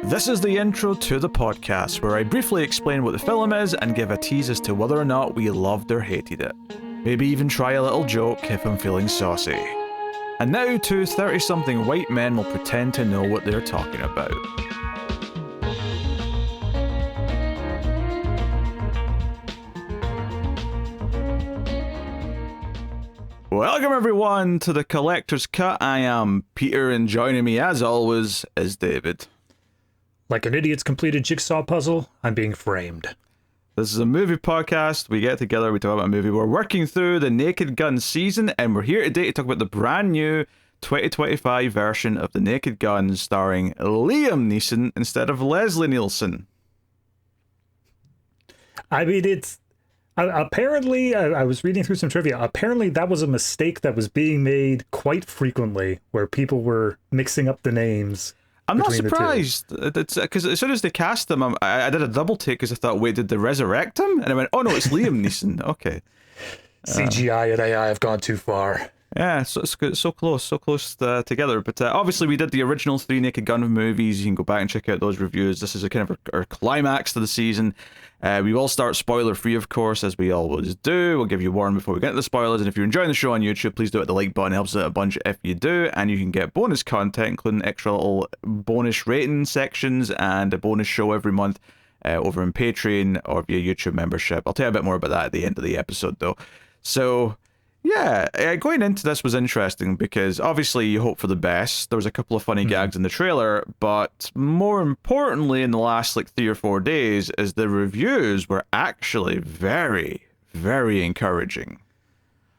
This is the intro to the podcast, where I briefly explain what the film is and give a tease as to whether or not we loved or hated it. Maybe even try a little joke if I'm feeling saucy. And now two 30-something white men will pretend to know what they're talking about. Welcome everyone to the Collector's Cut. I am Peter, and joining me as always is David. Like an idiot's completed jigsaw puzzle, I'm being framed. This is a movie podcast. We get together, we talk about a movie. We're working through the Naked Gun season, and we're here today to talk about the brand new 2025 version of The Naked Gun, starring Liam Neeson instead of Leslie Nielsen. I mean, it's... apparently, I was reading through some trivia. Apparently, that was a mistake that was being made quite frequently, where people were mixing up the names. I'm not surprised. It's because as soon as they cast him, I did a double take because I thought, wait, did they resurrect him? And I went, oh no, it's Liam Neeson. Okay. CGI and AI have gone too far. Yeah, so close together. But obviously, we did the original 3 Naked Gun movies. You can go back and check out those reviews. This is a kind of our climax to the season. We will start spoiler free, of course, as we always do. We'll give you a warning before we get into the spoilers. And if you're enjoying the show on YouTube, please do hit the like button. It helps out a bunch if you do. And you can get bonus content, including extra little bonus rating sections and a bonus show every month over on Patreon or via YouTube membership. I'll tell you a bit more about that at the end of the episode, though. So... yeah, going into this was interesting because obviously you hope for the best. There was a couple of funny gags in the trailer, but more importantly, in the last 3 or 4 days, is the reviews were actually very, very encouraging.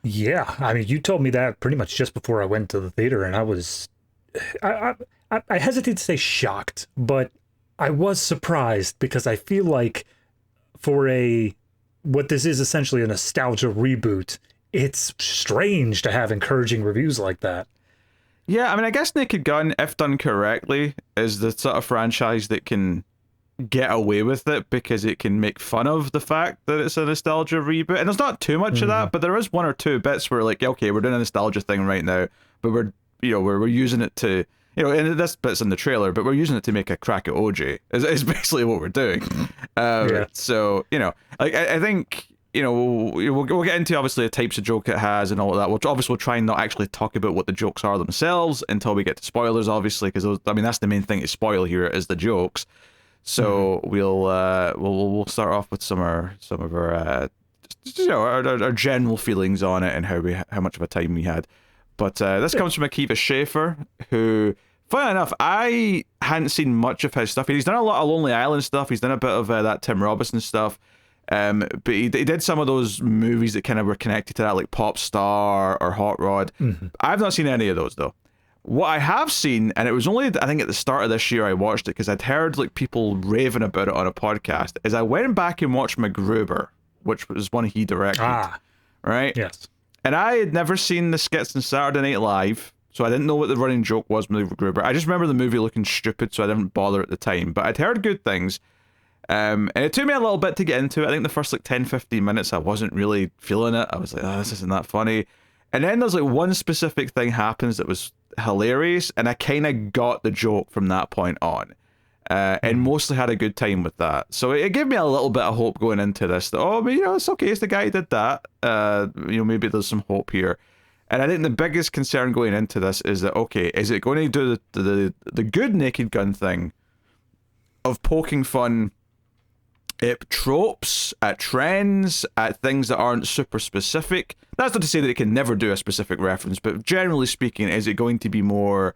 Yeah, I mean, you told me that pretty much just before I went to the theater, and I was... I hesitate to say shocked, but I was surprised because I feel like for what this is essentially a nostalgia reboot, it's strange to have encouraging reviews like that. Yeah, I mean, I guess Naked Gun, if done correctly, is the sort of franchise that can get away with it because it can make fun of the fact that it's a nostalgia reboot. And there's not too much of that, but there is 1 or 2 bits where okay, we're doing a nostalgia thing right now, but we're using it to, and this bit's in the trailer, but we're using it to make a crack at OJ. Is basically what we're doing. Yeah. So, I think... we'll get into obviously the types of joke it has and all of that. We'll try and not actually talk about what the jokes are themselves until we get to spoilers, obviously, because that's the main thing to spoil here is the jokes. So we'll start off with some of our our general feelings on it and how much of a time we had. But this comes from Akiva Schaffer, who, funny enough, I hadn't seen much of his stuff. He's done a lot of Lonely Island stuff. He's done a bit of that Tim Robinson stuff. But he did some of those movies that kind of were connected to that, like Pop Star or Hot Rod. I've not seen any of those, though. What I have seen, and it was only, I think, at the start of this year I watched it, because I'd heard people raving about it on a podcast, is I went back and watched MacGruber, which was one he directed. Right? Yes. And I had never seen the skits in Saturday Night Live, so I didn't know what the running joke was with MacGruber. I just remember the movie looking stupid, so I didn't bother at the time. But I'd heard good things. And it took me a little bit to get into it. I think the first 10-15 minutes I wasn't really feeling it. I was like, this isn't that funny. And then there's one specific thing happens that was hilarious, and I kind of got the joke from that point on. And mostly had a good time with that. So it gave me a little bit of hope going into this. That, it's okay, it's the guy who did that. Maybe there's some hope here. And I think the biggest concern going into this is that, okay, is it going to do the good Naked Gun thing of poking fun at tropes, at trends, at things that aren't super specific? That's not to say that it can never do a specific reference, but generally speaking, is it going to be more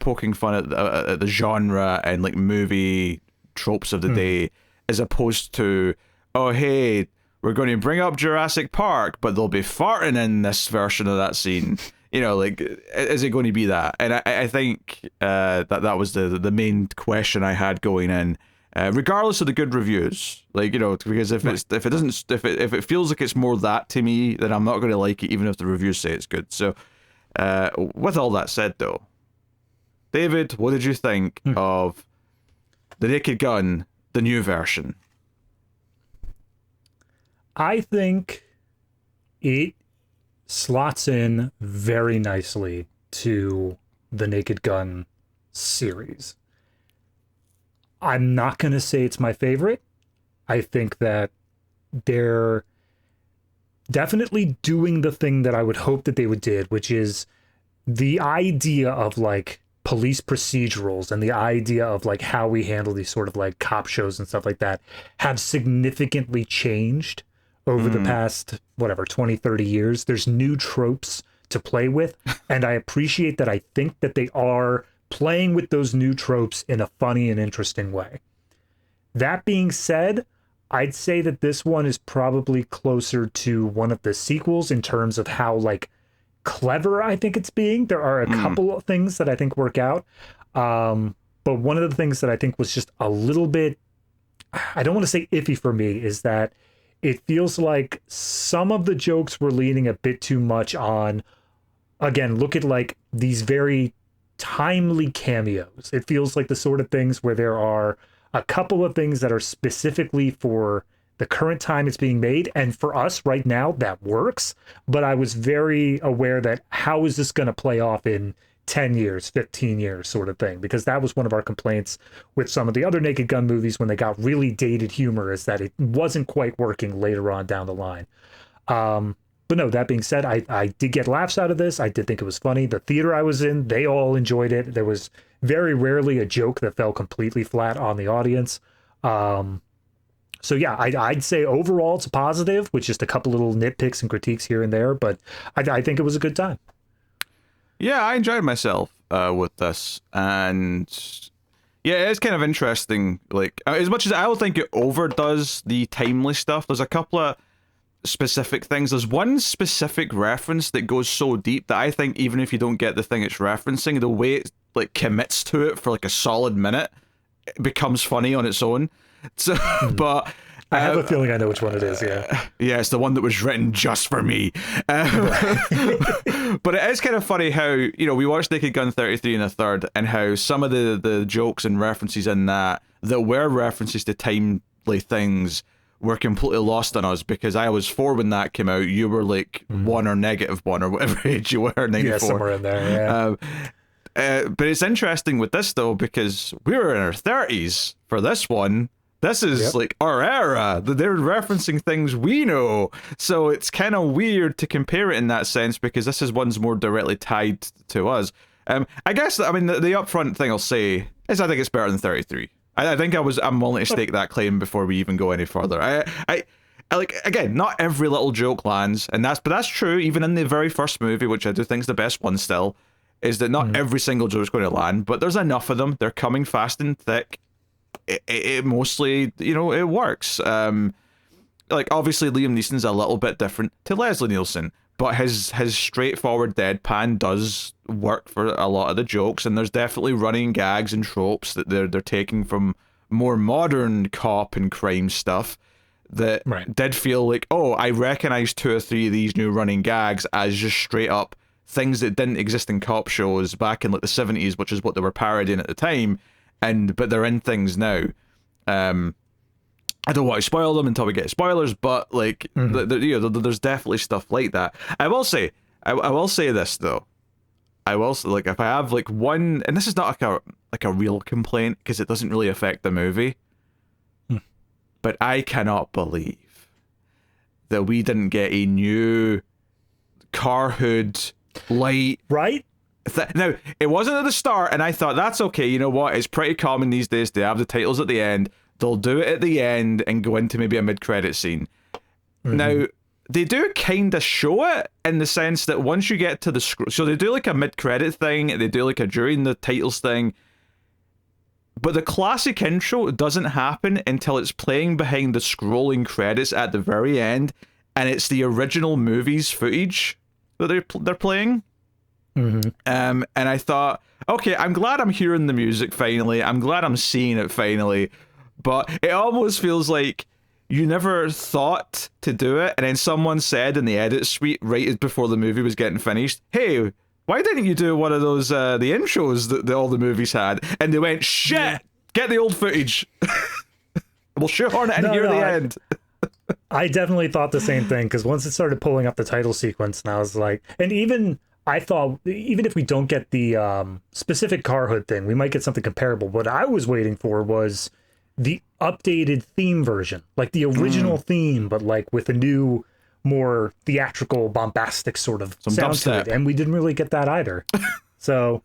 poking fun at the genre and movie tropes of the day, as opposed to, oh hey, we're going to bring up Jurassic Park, but they'll be farting in this version of that scene. Is it going to be that? And I think that was the main question I had going in. Regardless of the good reviews, because if it feels like it's more that to me, then I'm not going to like it, even if the reviews say it's good. So, with all that said, though, David, what did you think of The Naked Gun, the new version? I think it slots in very nicely to the Naked Gun series. I'm not going to say it's my favorite. I think that they're definitely doing the thing that I would hope that they would did, which is the idea of like police procedurals and the idea of like how we handle these sort of like cop shows and stuff like that have significantly changed over the past, whatever, 20, 30 years. There's new tropes to play with. And I appreciate that. I think that they are playing with those new tropes in a funny and interesting way. That being said, I'd say that this one is probably closer to one of the sequels in terms of how like clever I think it's being. There are a couple of things that I think work out. But one of the things that I think was just a little bit, I don't want to say iffy for me, is that it feels like some of the jokes were leaning a bit too much on, again, look at like these very timely cameos. It feels like the sort of things where there are a couple of things that are specifically for the current time it's being made, and for us right now that works. But I was very aware that how is this going to play off in 10 years, 15 years sort of thing, because that was one of our complaints with some of the other Naked Gun movies when they got really dated humor, is that it wasn't quite working later on down the line. But no, that being said, I did get laughs out of this. I did think it was funny. The theater I was in, they all enjoyed it. There was very rarely a joke that fell completely flat on the audience. So yeah, I'd say overall it's a positive, with just a couple little nitpicks and critiques here and there, but I think it was a good time. Yeah, I enjoyed myself with this, and yeah, it's kind of interesting. Like, as much as I don't think it overdoes the timely stuff, there's a couple of specific things. There's one specific reference that goes so deep that I think even if you don't get the thing it's referencing, the way it like commits to it for like a solid minute, it becomes funny on its own. So, but I have a feeling I know which one it is. Yeah, yeah, it's the one that was written just for me. But it is kind of funny how, you know, we watched Naked Gun 33 and a third, and how some of the jokes and references in that were references to timely things were completely lost on us, because I was 4 when that came out. You were like 1 or -1 or whatever age you were, 94. Yeah, somewhere in there. Yeah. But it's interesting with this though, because we were in our 30s for this one. This is like our era. They're referencing things we know. So it's kind of weird to compare it in that sense, because this is one's more directly tied to us. I guess, I mean, the upfront thing I'll say is I think it's better than 33. I think I'm willing to stake that claim before we even go any further. I like, again, not every little joke lands, but that's true even in the very first movie, which I do think is the best one still, is that not every single joke is going to land, but there's enough of them. They're coming fast and thick. It mostly, you know, it works. Like, obviously Liam Neeson's a little bit different to Leslie Nielsen, but his straightforward deadpan does work for a lot of the jokes, and there's definitely running gags and tropes that they're taking from more modern cop and crime stuff that did feel like, oh, I recognize 2 or 3 of these new running gags as just straight up things that didn't exist in cop shows back in like the 70s, which is what they were parodying at the time, but they're in things now. I don't want to spoil them until we get spoilers, but like, there's definitely stuff like that. I will say this though. I will say, like, if I have like one, and this is not like a real complaint because it doesn't really affect the movie, but I cannot believe that we didn't get a new car hood light. Right? Now, it wasn't at the start, and I thought, that's okay, you know what, it's pretty common these days to have the titles at the end. They'll do it at the end and go into maybe a mid-credit scene. Now, they do kind of show it in the sense that once you get to the so they do like a mid-credit thing, they do like a during the titles thing, but the classic intro doesn't happen until it's playing behind the scrolling credits at the very end, and it's the original movie's footage that they're playing. And I thought, okay, I'm glad I'm hearing the music finally. I'm glad I'm seeing it finally. But it almost feels like you never thought to do it, and then someone said in the edit suite right before the movie was getting finished, hey, why didn't you do one of those the intros that all the movies had? And they went, shit, get the old footage. We'll shoehorn it in here at the end. I definitely thought the same thing, because once it started pulling up the title sequence, and I was like, and even I thought even if we don't get the specific car hood thing, we might get something comparable. What I was waiting for was the updated theme version, like the original theme, but like with a new, more theatrical, bombastic sort of Some sound to dubstep. it, and we didn't really get that either. So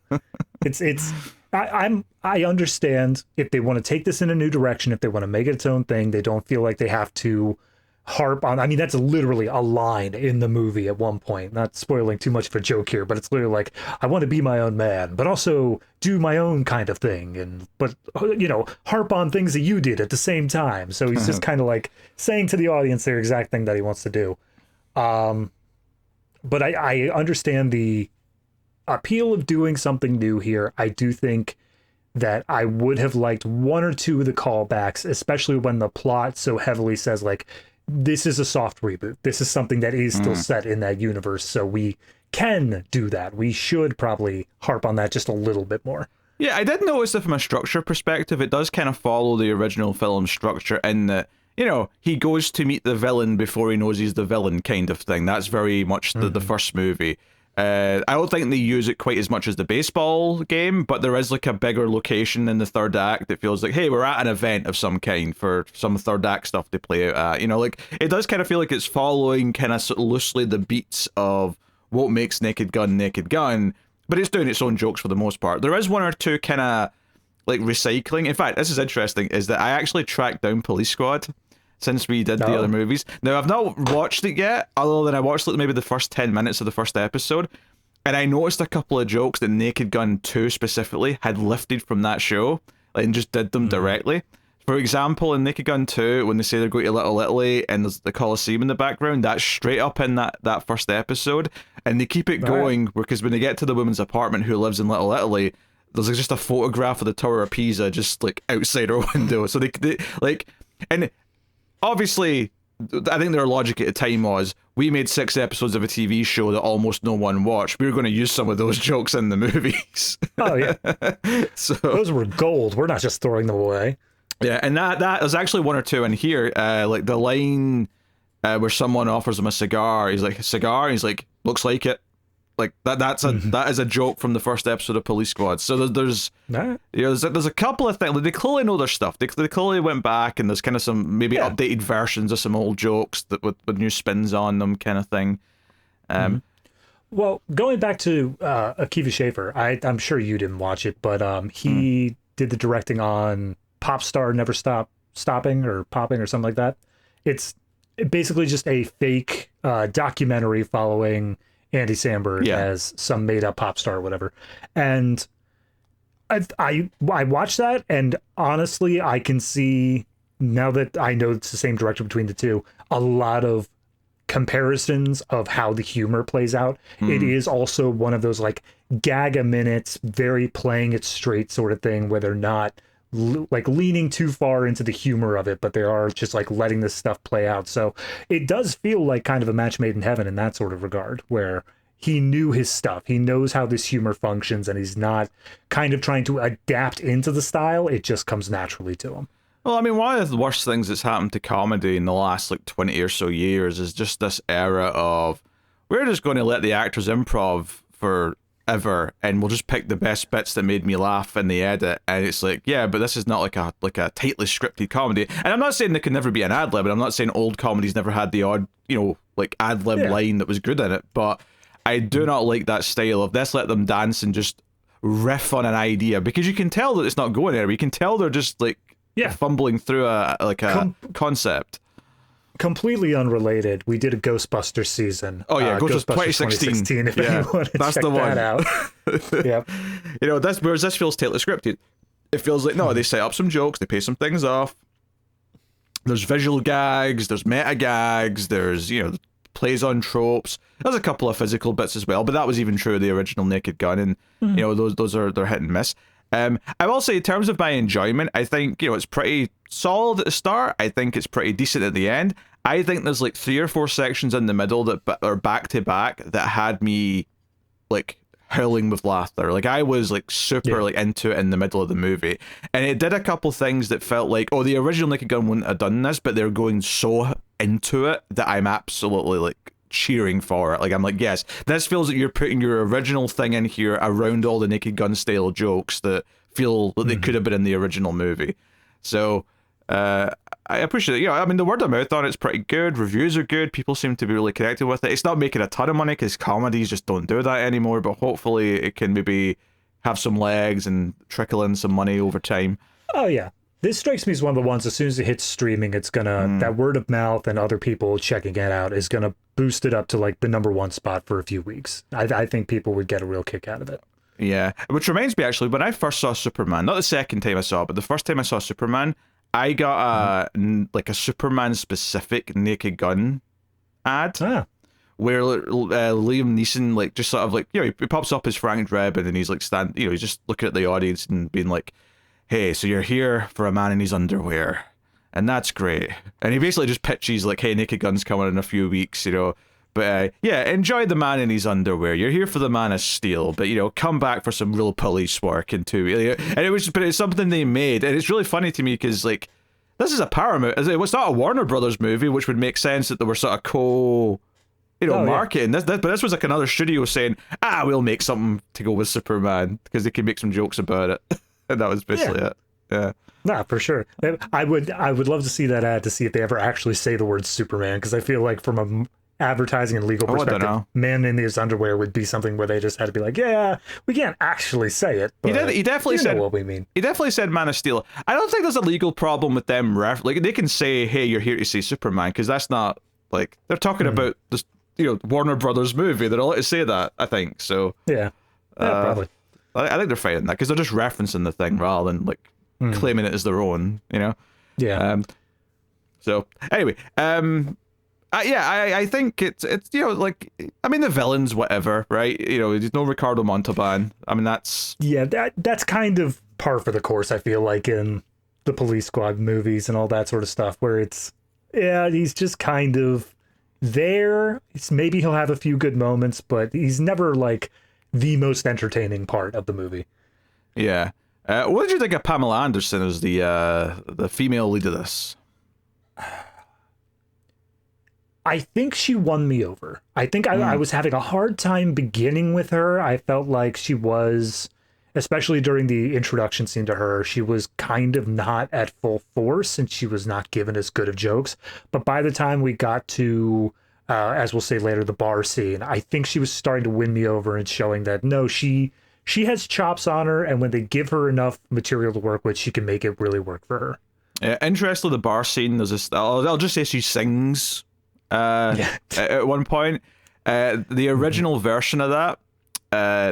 I understand if they want to take this in a new direction, if they want to make it its own thing, they don't feel like they have to harp on. I mean, that's literally a line in the movie at one point. Not spoiling too much of a joke here, but it's literally like, I want to be my own man, but also do my own kind of thing, and but harp on things that you did at the same time. So he's just kind of like saying to the audience the exact thing that he wants to do. But I understand the appeal of doing something new here. I do think that I would have liked one or two of the callbacks, especially when the plot so heavily says like, this is a soft reboot. This is something that is still set in that universe. So we can do that. We should probably harp on that just a little bit more. Yeah, I did notice that from a structure perspective, it does kind of follow the original film structure in that, he goes to meet the villain before he knows he's the villain kind of thing. That's very much the first movie. I don't think they use it quite as much as the baseball game, but there is like a bigger location in the third act that feels like, hey, we're at an event of some kind for some third act stuff to play out at. Like it does kind of feel like it's following kind of loosely the beats of what makes Naked Gun, but it's doing its own jokes for the most part. There is one or two kind of like recycling. In fact, this is interesting, is that I actually tracked down Police Squad since we did the other movies. Now, I've not watched it yet, other than I watched like maybe the first 10 minutes of the first episode, and I noticed a couple of jokes that Naked Gun 2 specifically had lifted from that show, and just did them directly. For example, in Naked Gun 2, when they say they're going to Little Italy and there's the Coliseum in the background, that's straight up in that first episode, and they keep it going because when they get to the woman's apartment who lives in Little Italy, there's like just a photograph of the Tower of Pisa just like outside her window. So they like, and obviously, I think their logic at the time was, we made 6 episodes of a TV show that almost no one watched. We were going to use some of those jokes in the movies. Oh, yeah. So those were gold. We're not just throwing them away. Yeah, and that there's actually one or two in here. Like the line where someone offers him a cigar. He's like, a cigar? And he's like, looks like it. Like that is a joke from the first episode of Police Squad. So there's a couple of things. Like, they clearly know their stuff. They clearly went back, and there's kind of some maybe updated versions of some old jokes that with new spins on them, kind of thing. Well, going back to Akiva Schaffer, I'm sure you didn't watch it, but he did the directing on Pop Star Never Stopping or Popping or something like that. It's basically just a fake documentary following Andy Samberg as some made-up pop star or whatever. And I watched that, and honestly, I can see, now that I know it's the same director between the two, a lot of comparisons of how the humor plays out. It is also one of those like gag a minutes, very playing it straight sort of thing, where they're not like leaning too far into the humor of it, but they are just like letting this stuff play out. So it does feel like kind of a match made in heaven in that sort of regard, where he knew his stuff. He knows how this humor functions, and he's not kind of trying to adapt into the style. It just comes naturally to him. Well, I mean, one of the worst things that's happened to comedy in the last like 20 or so years is just this era of, we're just going to let the actors improv forever, and we'll just pick the best bits that made me laugh in the edit. And it's like, yeah, but this is not like a tightly scripted comedy. And I'm not saying there can never be an ad lib, and I'm not saying old comedies never had the odd, like ad lib line that was good in it, but I do not like that style of, let's let them dance and just riff on an idea, because you can tell that it's not going anywhere. You can tell they're just like fumbling through a concept. Completely unrelated, we did a Ghostbusters season. Oh yeah, Ghostbusters 2016. If anyone wanted to that's check the one. that out. Yep. Whereas this feels tightly scripted. It feels like, no, they set up some jokes, they pay some things off. There's visual gags, there's meta gags, there's plays on tropes. There's a couple of physical bits as well, but that was even true of the original Naked Gun, and they're hit and miss. I will say, in terms of my enjoyment, I think it's pretty solid at the start. I think it's pretty decent at the end. I think there's like 3 or 4 sections in the middle that are back to back that had me like howling with laughter. Like I was like super like into it in the middle of the movie, and it did a couple things that felt like, oh, the original Naked Gun wouldn't have done this, but they're going so into it that I'm absolutely like cheering for it. Like, I'm like, yes, this feels like you're putting your original thing in here around all the Naked Gun style jokes that feel that they could have been in the original movie. So I appreciate it. I mean, the word of mouth on it's pretty good. Reviews are good. People seem to be really connected with it. It's not making a ton of money because comedies just don't do that anymore, but hopefully it can maybe have some legs and trickle in some money over time. Oh, yeah. This strikes me as one of the ones, as soon as it hits streaming, it's gonna, that word of mouth and other people checking it out is gonna boost it up to like the #1 spot for a few weeks. I think people would get a real kick out of it. Yeah, which reminds me, actually, when I first saw Superman, not the second time I saw it, but the first time I saw Superman, I got a Superman specific Naked Gun ad where Liam Neeson like just sort of like, he pops up as Frank Drebin and he's like he's just looking at the audience and being like, hey, so you're here for a man in his underwear, and that's great. And he basically just pitches like, hey, Naked Gun's coming in a few weeks, But enjoy the man in his underwear. You're here for the Man of Steel, but come back for some real police work and it's something they made, and it's really funny to me because like this is a Paramount. It's not a Warner Brothers movie, which would make sense that they were sort of marketing. Yeah. But this was like another studio saying, we'll make something to go with Superman because they can make some jokes about it, and that was basically it. Yeah. Nah, for sure. I would love to see that ad to see if they ever actually say the word Superman, because I feel like from a advertising and legal perspective, man in his underwear would be something where they just had to be like, yeah, we can't actually say it, but he definitely said what we mean. He definitely said Man of Steel. I don't think there's a legal problem with them like they can say, hey, you're here to see Superman, because that's not like they're talking about this Warner Brothers movie. They're allowed to say that, I think. So yeah, probably. I think they're fighting that because they're just referencing the thing rather than like claiming it as their own, Yeah. So anyway, I think it's like, I mean, the villains, whatever, right? There's no Ricardo Montalban. I mean, that's kind of par for the course, I feel like, in the Police Squad movies and all that sort of stuff, where he's just kind of there. Maybe he'll have a few good moments, but he's never like the most entertaining part of the movie. Yeah. What did you think of Pamela Anderson as the female lead of this? I think she won me over. I think I was having a hard time beginning with her. I felt like she was, especially during the introduction scene to her, she was kind of not at full force and she was not given as good of jokes. But by the time we got to, as we'll say later, the bar scene, I think she was starting to win me over and showing that, no, she has chops on her, and when they give her enough material to work with, she can make it really work for her. Interestingly, the bar scene, there's this, I'll just say she sings at one point. The original version of that,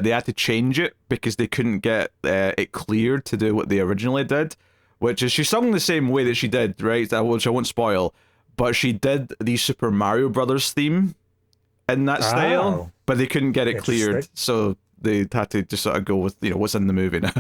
they had to change it because they couldn't get it cleared to do what they originally did, which is she sung the same way that she did, right? Which I won't spoil, but she did the Super Mario Brothers theme in that style, but they couldn't get it cleared, so they had to just sort of go with what's in the movie now.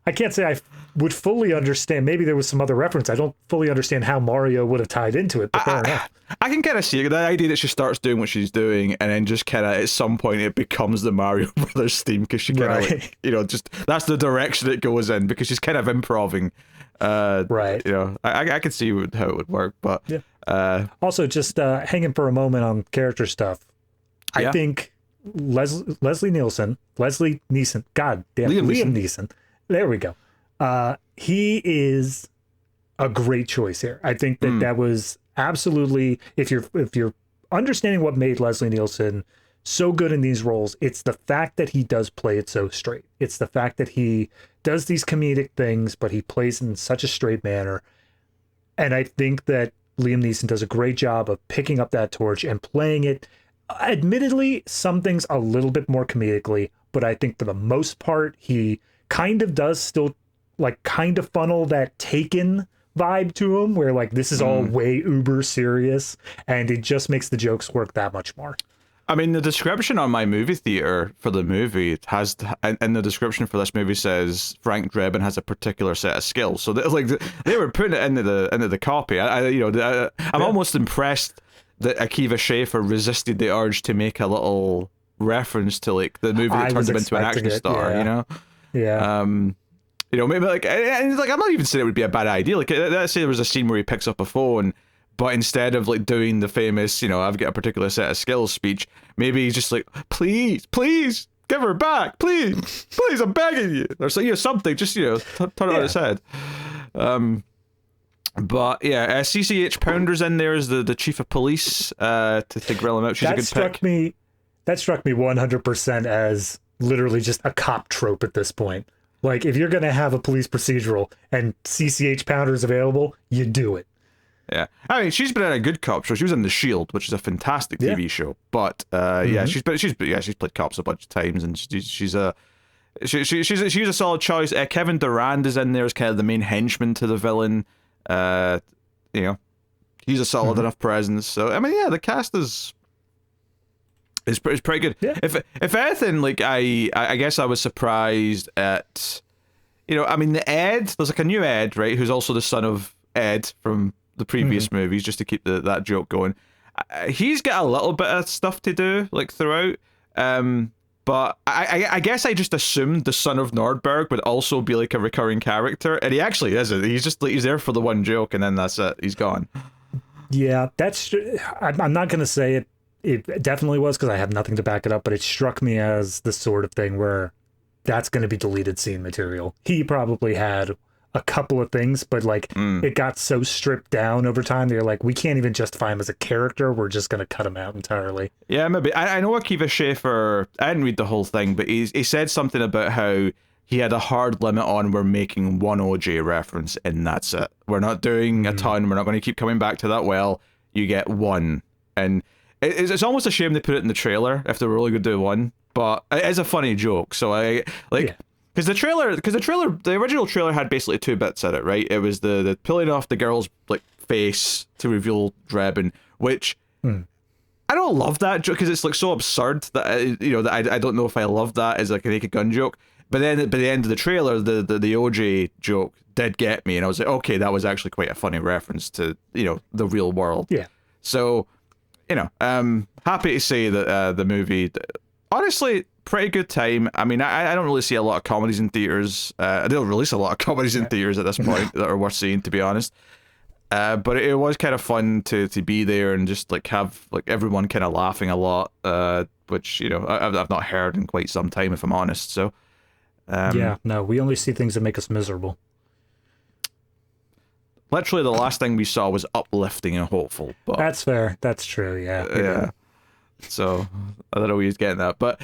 I can't say I would fully understand. Maybe there was some other reference. I don't fully understand how Mario would have tied into it, but fair enough. I can kind of see the idea that she starts doing what she's doing, and then just kind of at some point it becomes the Mario Brothers theme because she kind of like, just that's the direction it goes in because she's kind of improving. Right. I can see how it would work, but also just hanging for a moment on character stuff. I think Leslie Nielsen, God damn, Liam Neeson. There we go. He is a great choice here. I think that was absolutely, if you're understanding what made Leslie Nielsen so good in these roles, it's the fact that he does play it so straight. It's the fact that he does these comedic things, but he plays in such a straight manner. And I think that Liam Neeson does a great job of picking up that torch and playing it. Admittedly, some things a little bit more comedically, but I think for the most part, he kind of does still like kind of funnel that Taken vibe to him, where like this is all way uber serious, and it just makes the jokes work that much more. I mean, the description on my movie theater for the movie has, and the description for this movie says Frank Drebin has a particular set of skills. So they were putting it into the copy. I'm almost impressed that Akiva Schaffer resisted the urge to make a little reference to like the movie that turned him into an action star. Yeah. Maybe like, and like I'm not even saying it would be a bad idea. Like, let's say there was a scene where he picks up a phone, But instead of like doing the famous, I've got a particular set of skills speech, maybe he's just like, please, give her back, please, I'm begging you, or so, something, just turn it on its head. But yeah, CCH Pounder's in there as the chief of police to grill him out. She's a good pick. That struck me 100% as literally just a cop trope at this point. Like, if you're gonna have a police procedural and CCH Pounder's available, you do it. Yeah, I mean, she's been in a good cop show. She was in The Shield, which is a fantastic TV show. But yeah, she's played cops a bunch of times, and she's a solid choice. Kevin Durand is in there as kind of the main henchman to the villain. He's a solid enough presence. So I mean, yeah, the cast is pretty good. Yeah. If anything, like I guess I was surprised at, I mean, the Ed. There's like a new Ed, right? Who's also the son of Ed from the previous movies, just to keep that joke going. He's got a little bit of stuff to do, like, throughout. But I guess I just assumed the son of Nordberg would also be like a recurring character, and he actually isn't. He's just like, he's there for the one joke, and then that's it. He's gone. Yeah, I'm not gonna say it. It definitely was, because I have nothing to back it up, but it struck me as the sort of thing where that's going to be deleted scene material. He probably had a couple of things, but like it got so stripped down over time, they're like, we can't even justify him as a character, we're just going to cut him out entirely. Yeah, maybe. I know Akiva Schaffer, I didn't read the whole thing, but he said something about how he had a hard limit on, we're making one OJ reference and that's it. We're not doing a ton, we're not going to keep coming back to that well. You get one. And it's almost a shame they put it in the trailer if they were really going to do one, but it is a funny joke. So I like... Yeah. Because the original trailer had basically two bits in it, right? It was the pulling off the girl's like face to reveal Drebin, which I don't love that joke because it's like so absurd that I don't know if I love that as like a naked gun joke. But then by the end of the trailer, the OJ joke did get me, and I was like, okay, that was actually quite a funny reference to the real world. Yeah. So happy to say that the movie, honestly, pretty good time. I mean, I don't really see a lot of comedies in theaters. They don't release a lot of comedies in theaters at this point that are worth seeing, to be honest. But it was kind of fun to be there and just like have like everyone kind of laughing a lot, which I've not heard in quite some time, if I'm honest. So yeah, no, we only see things that make us miserable. Literally, the last thing we saw was uplifting and hopeful. But that's fair. That's true. Yeah. Yeah. So I don't know where he's getting that, but.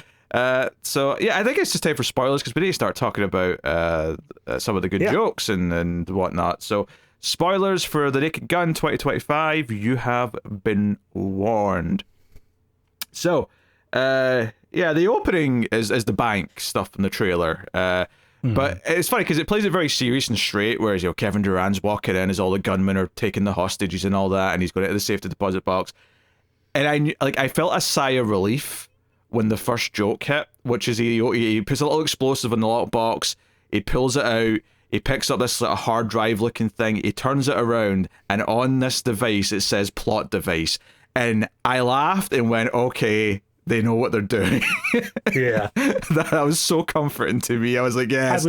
So yeah, I think it's just time for spoilers because we need to start talking about some of the good jokes and whatnot. So spoilers for The Naked Gun 2025, you have been warned. So yeah, the opening is the bank stuff in the trailer. But it's funny because it plays it very serious and straight, whereas Kevin Durand's walking in as all the gunmen are taking the hostages and all that, and he's going into the safety deposit box, and I felt a sigh of relief when the first joke hit, which is he puts a little explosive in the lockbox, he pulls it out, he picks up this like, hard drive looking thing, he turns it around, and on this device it says plot device. And I laughed and went, okay, they know what they're doing. Yeah. That was so comforting to me. I was like, yes.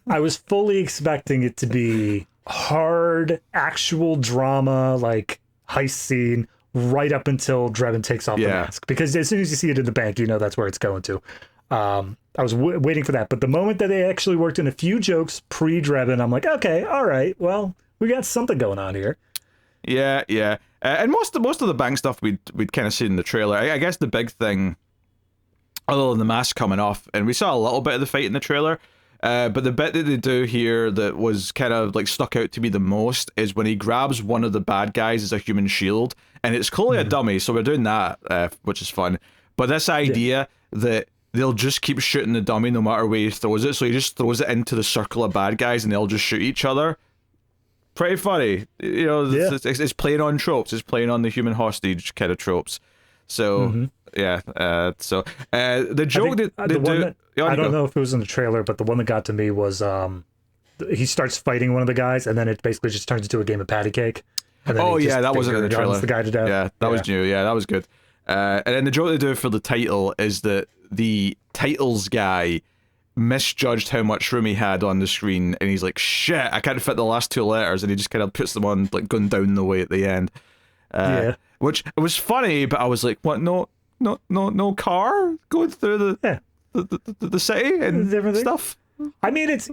I was fully expecting it to be hard, actual drama, like heist scene, right up until Drebin takes off the mask, because as soon as you see it in the bank, that's where it's going to. I was waiting for that, but the moment that they actually worked in a few jokes pre-Drebin, I'm like, okay, all right, well, we got something going on here. Yeah, and most of the bank stuff we'd kind of seen in the trailer. I guess the big thing, other than the mask coming off, and we saw a little bit of the fight in the trailer. But the bit that they do here that was kind of like stuck out to me the most is when he grabs one of the bad guys as a human shield, and it's clearly a dummy, so we're doing that, which is fun. But this idea that they'll just keep shooting the dummy no matter where he throws it, so he just throws it into the circle of bad guys and they'll just shoot each other. Pretty funny. It's playing on tropes. It's playing on the human hostage kind of tropes. So, the joke I don't know if it was in the trailer, but the one that got to me was he starts fighting one of the guys, and then it basically just turns into a game of patty cake. And then that wasn't in the trailer. The guy to death. Yeah, that was new. Yeah, that was good. And then the joke they do for the title is that the titles guy misjudged how much room he had on the screen, and he's like, shit, I can't fit the last two letters, and he just kind of puts them on, like, going down the way at the end. Which it was funny, but I was like, what, no car going through the city and stuff? I mean, it's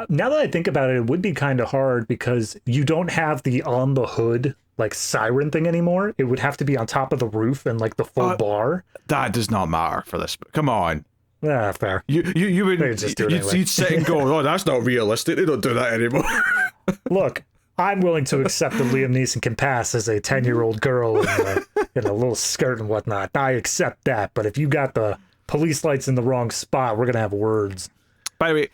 now that I think about it, it would be kind of hard because you don't have the on the hood like siren thing anymore. It would have to be on top of the roof and like the full bar. That does not matter for this. Come on. Yeah, fair. You would you'd sit and go, oh, that's not realistic. They don't do that anymore. Look, I'm willing to accept that Liam Neeson can pass as a 10-year-old girl in a little skirt and whatnot. I accept that. But if you got the police lights in the wrong spot, we're gonna have words. By the way,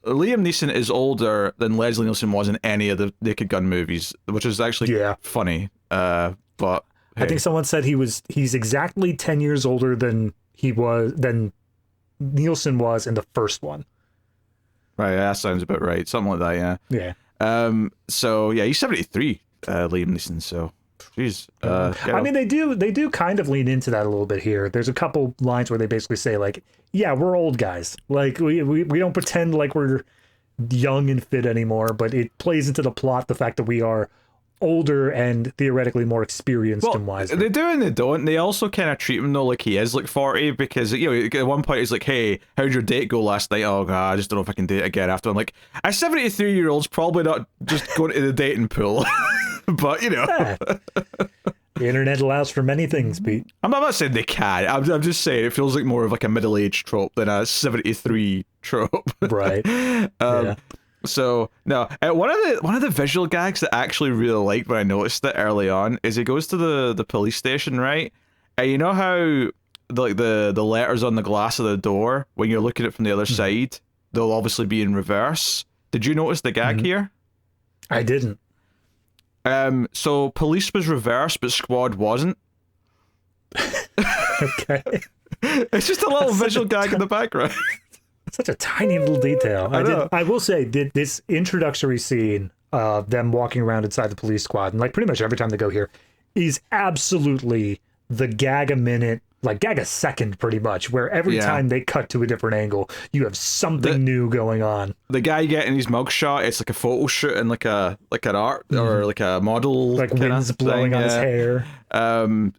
Liam Neeson is older than Leslie Nielsen was in any of the Naked Gun movies, which is actually funny. But hey. I think someone said he's exactly 10 years older than Nielsen was in the first one. Right, that sounds about right. Something like that, yeah. So yeah, he's 73, Liam Neeson. So, jeez. I mean, they do kind of lean into that a little bit here. There's a couple lines where they basically say like, yeah, we're old guys. Like we don't pretend like we're young and fit anymore, but it plays into the plot the fact that we are older and theoretically more experienced and wiser. They do and they don't. They also kind of treat him though like he is like 40 because, you know, at one point he's like, hey, how'd your date go last night? Oh god, I just don't know if I can date again after. I'm like, a 73-year-old's probably not just going to the dating pool. But, you know. The internet allows for many things, Pete. I'm not saying they can. I'm just saying it feels like more of like a middle-aged trope than a 73 trope. Right. So no, one of the visual gags that I actually really liked when I noticed it early on is he goes to the police station, right? And you know how the letters on the glass of the door, when you're looking at it from the other side, they'll obviously be in reverse. Did you notice the gag here? I didn't. So police was reversed, but squad wasn't. Okay. It's just a little visual gag in the background. Such a tiny little detail. I will say, this introductory scene of them walking around inside the police squad, and like pretty much every time they go here, is absolutely the gag a minute, like gag a second pretty much, where every time they cut to a different angle, you have something new going on. The guy getting his mugshot, it's like a photo shoot and like an art or like a model, like winds blowing on his hair. And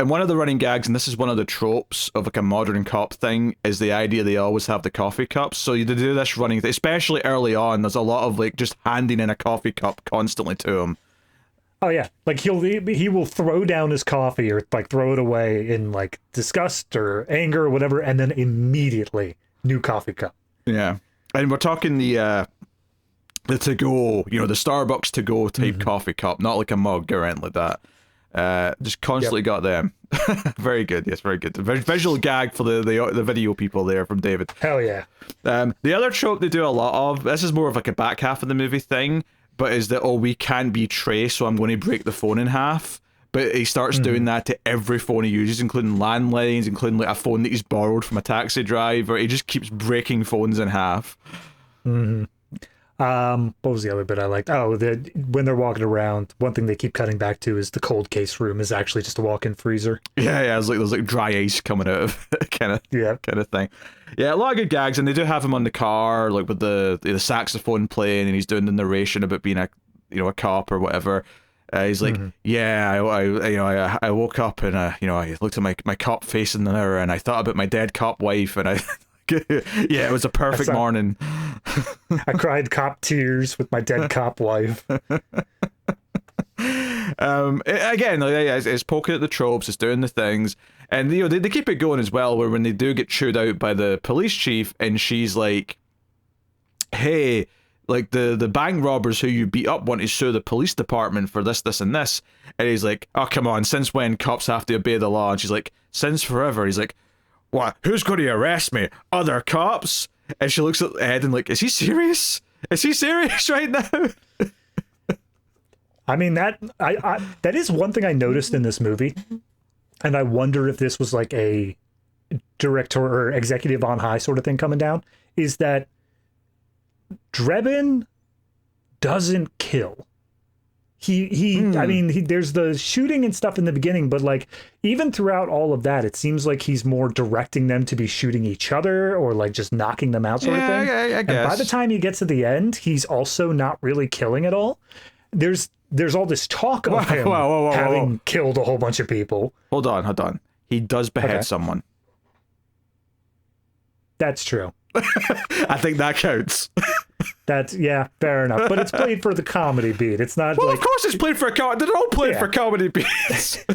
one of the running gags, and this is one of the tropes of like a modern cop thing, is the idea they always have the coffee cups. So you do this running, especially early on, there's a lot of like just handing in a coffee cup constantly to him. Oh yeah, like he will throw down his coffee or like throw it away in like disgust or anger or whatever, and then immediately new coffee cup. Yeah, and we're talking the to go, you know, the Starbucks to go type coffee cup, not like a mug or anything like that. Just constantly got them. Very good, yes, very good. Visual gag for the video people there from David. Hell yeah. The other trope they do a lot of, this is more of like a back half of the movie thing, but is that, oh, we can't be traced, so I'm going to break the phone in half. But he starts doing that to every phone he uses, including landlines, including like a phone that he's borrowed from a taxi driver. He just keeps breaking phones in half. What was the other bit I liked? Oh, when they're walking around, one thing they keep cutting back to is the cold case room is actually just a walk-in freezer. Yeah, there's like dry ice coming out of it, kind of thing. Yeah, a lot of good gags, and they do have him on the car, like with the saxophone playing, and he's doing the narration about being a cop or whatever. He's like, I woke up and I looked at my cop face in the mirror, and I thought about my dead cop wife, and I. Yeah, it was a perfect morning. I cried cop tears with my dead cop wife. Again, it's poking at the tropes, it's doing the things, and they keep it going as well. Where when they do get chewed out by the police chief, and she's like, "Hey, like the bank robbers who you beat up want to sue the police department for this, and this," and he's like, "Oh, come on, since when cops have to obey the law?" And she's like, "Since forever." He's like, "What? Who's going to arrest me? Other cops?" And she looks at Ed and like, is he serious? Is he serious right now? I mean, that is one thing I noticed in this movie, and I wonder if this was like a director or executive on high sort of thing coming down, is that Drebin doesn't kill. I mean, there's the shooting and stuff in the beginning, but like even throughout all of that, it seems like he's more directing them to be shooting each other or like just knocking them out sort of thing. I guess. And by the time he gets to the end, he's also not really killing at all. There's all this talk of him having killed a whole bunch of people. Hold on. He does behead someone. That's true. I think that counts. That's fair enough. But it's played for the comedy beat. It's not of course it's played for a comedy. They're all played for comedy beats.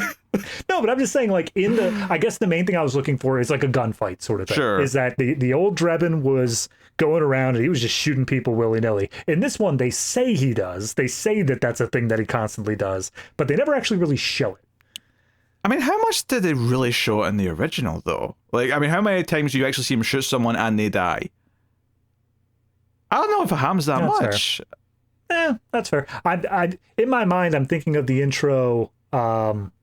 No, but I'm just saying, like, I guess the main thing I was looking for is like a gunfight sort of thing. Sure. Is that the old Drebin was going around and he was just shooting people willy-nilly. In this one, they say he does. They say that that's a thing that he constantly does, but they never actually really show it. I mean, how much did they really show it in the original, though? Like, I mean, how many times do you actually see him shoot someone and they die? I don't know if it happens that much. Fair. That's fair. I in my mind, I'm thinking of the intro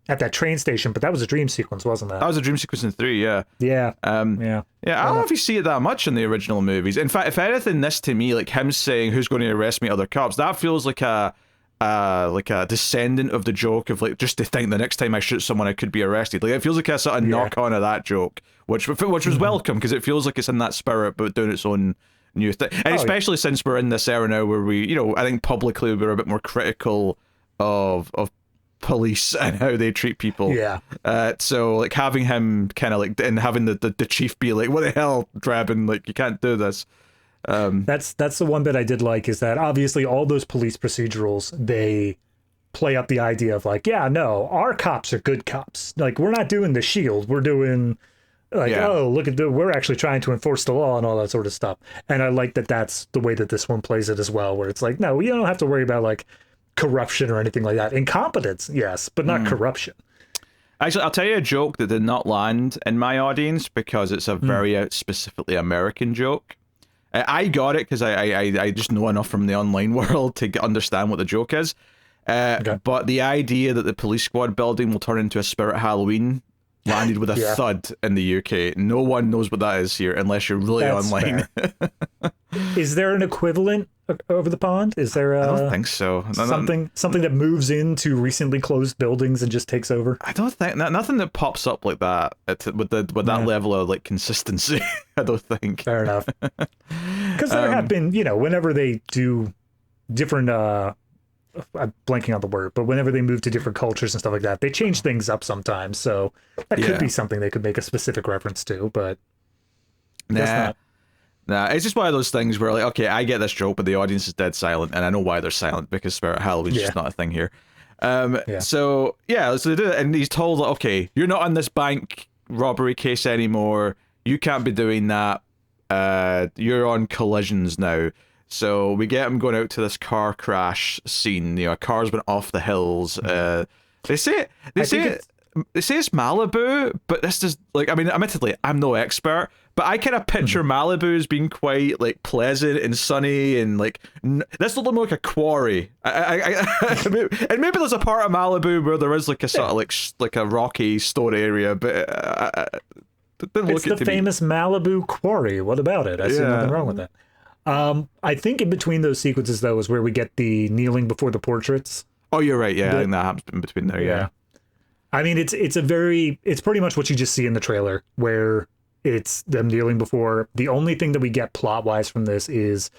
at that train station, but that was a dream sequence, wasn't that? That was a dream sequence in 3, yeah. Yeah. I don't know if you see it that much in the original movies. In fact, if anything, this to me, like him saying, "Who's going to arrest me?" Other cops, that feels like a descendant of the joke of like just to think the next time I shoot someone I could be arrested. Like it feels like a sort of knock on of that joke, which was welcome because it feels like it's in that spirit but doing its own new thing. And especially since we're in this era now where we, I think publicly we're a bit more critical of police and how they treat people. Yeah. So like having him kind of like and having the chief be like, "What the hell, Drebin? Like you can't do this." That's the one bit I did like is that obviously all those police procedurals, they play up the idea of like, yeah, no, our cops are good cops. Like we're not doing the shield. We're doing like, oh, look at we're actually trying to enforce the law and all that sort of stuff. And I like that that's the way that this one plays it as well, where it's like, no, you don't have to worry about like corruption or anything like that. Incompetence, yes, but not corruption. Actually, I'll tell you a joke that did not land in my audience because it's a very specifically American joke. I got it because I just know enough from the online world to understand what the joke is. But the idea that the police squad building will turn into a Spirit Halloween landed with a thud in the UK. No one knows what that is here unless you're really online. Is there an equivalent over the pond? Is there I don't think so. Something that moves into recently closed buildings and just takes over? I don't think nothing that pops up like that with that level of like consistency. I don't think. Fair enough. Because there have been, whenever they do different I'm blanking on the word, but whenever they move to different cultures and stuff like that, they change things up sometimes. So that could be something they could make a specific reference to, but not. Nah, it's just one of those things where like, okay, I get this joke, but the audience is dead silent, and I know why they're silent because Spirit Halloween's just not a thing here. So they do it, and he's told, okay, you're not on this bank robbery case anymore. You can't be doing that. You're on collisions now. So we get him going out to this car crash scene. A car's been off the hills. They say it's Malibu, but this is like, I mean, admittedly, I'm no expert, but I kind of picture Malibu as being quite like pleasant and sunny and like this looked like a quarry. And maybe there's a part of Malibu where there is like a sort of like a rocky stone area, but it's the famous Malibu quarry. What about it? I see nothing wrong with that. I think in between those sequences though is where we get the kneeling before the portraits. Oh, you're right. Yeah, I think that happens in between there. Yeah. I mean, it's pretty much what you just see in the trailer, where it's them kneeling before. The only thing that we get plot-wise from this is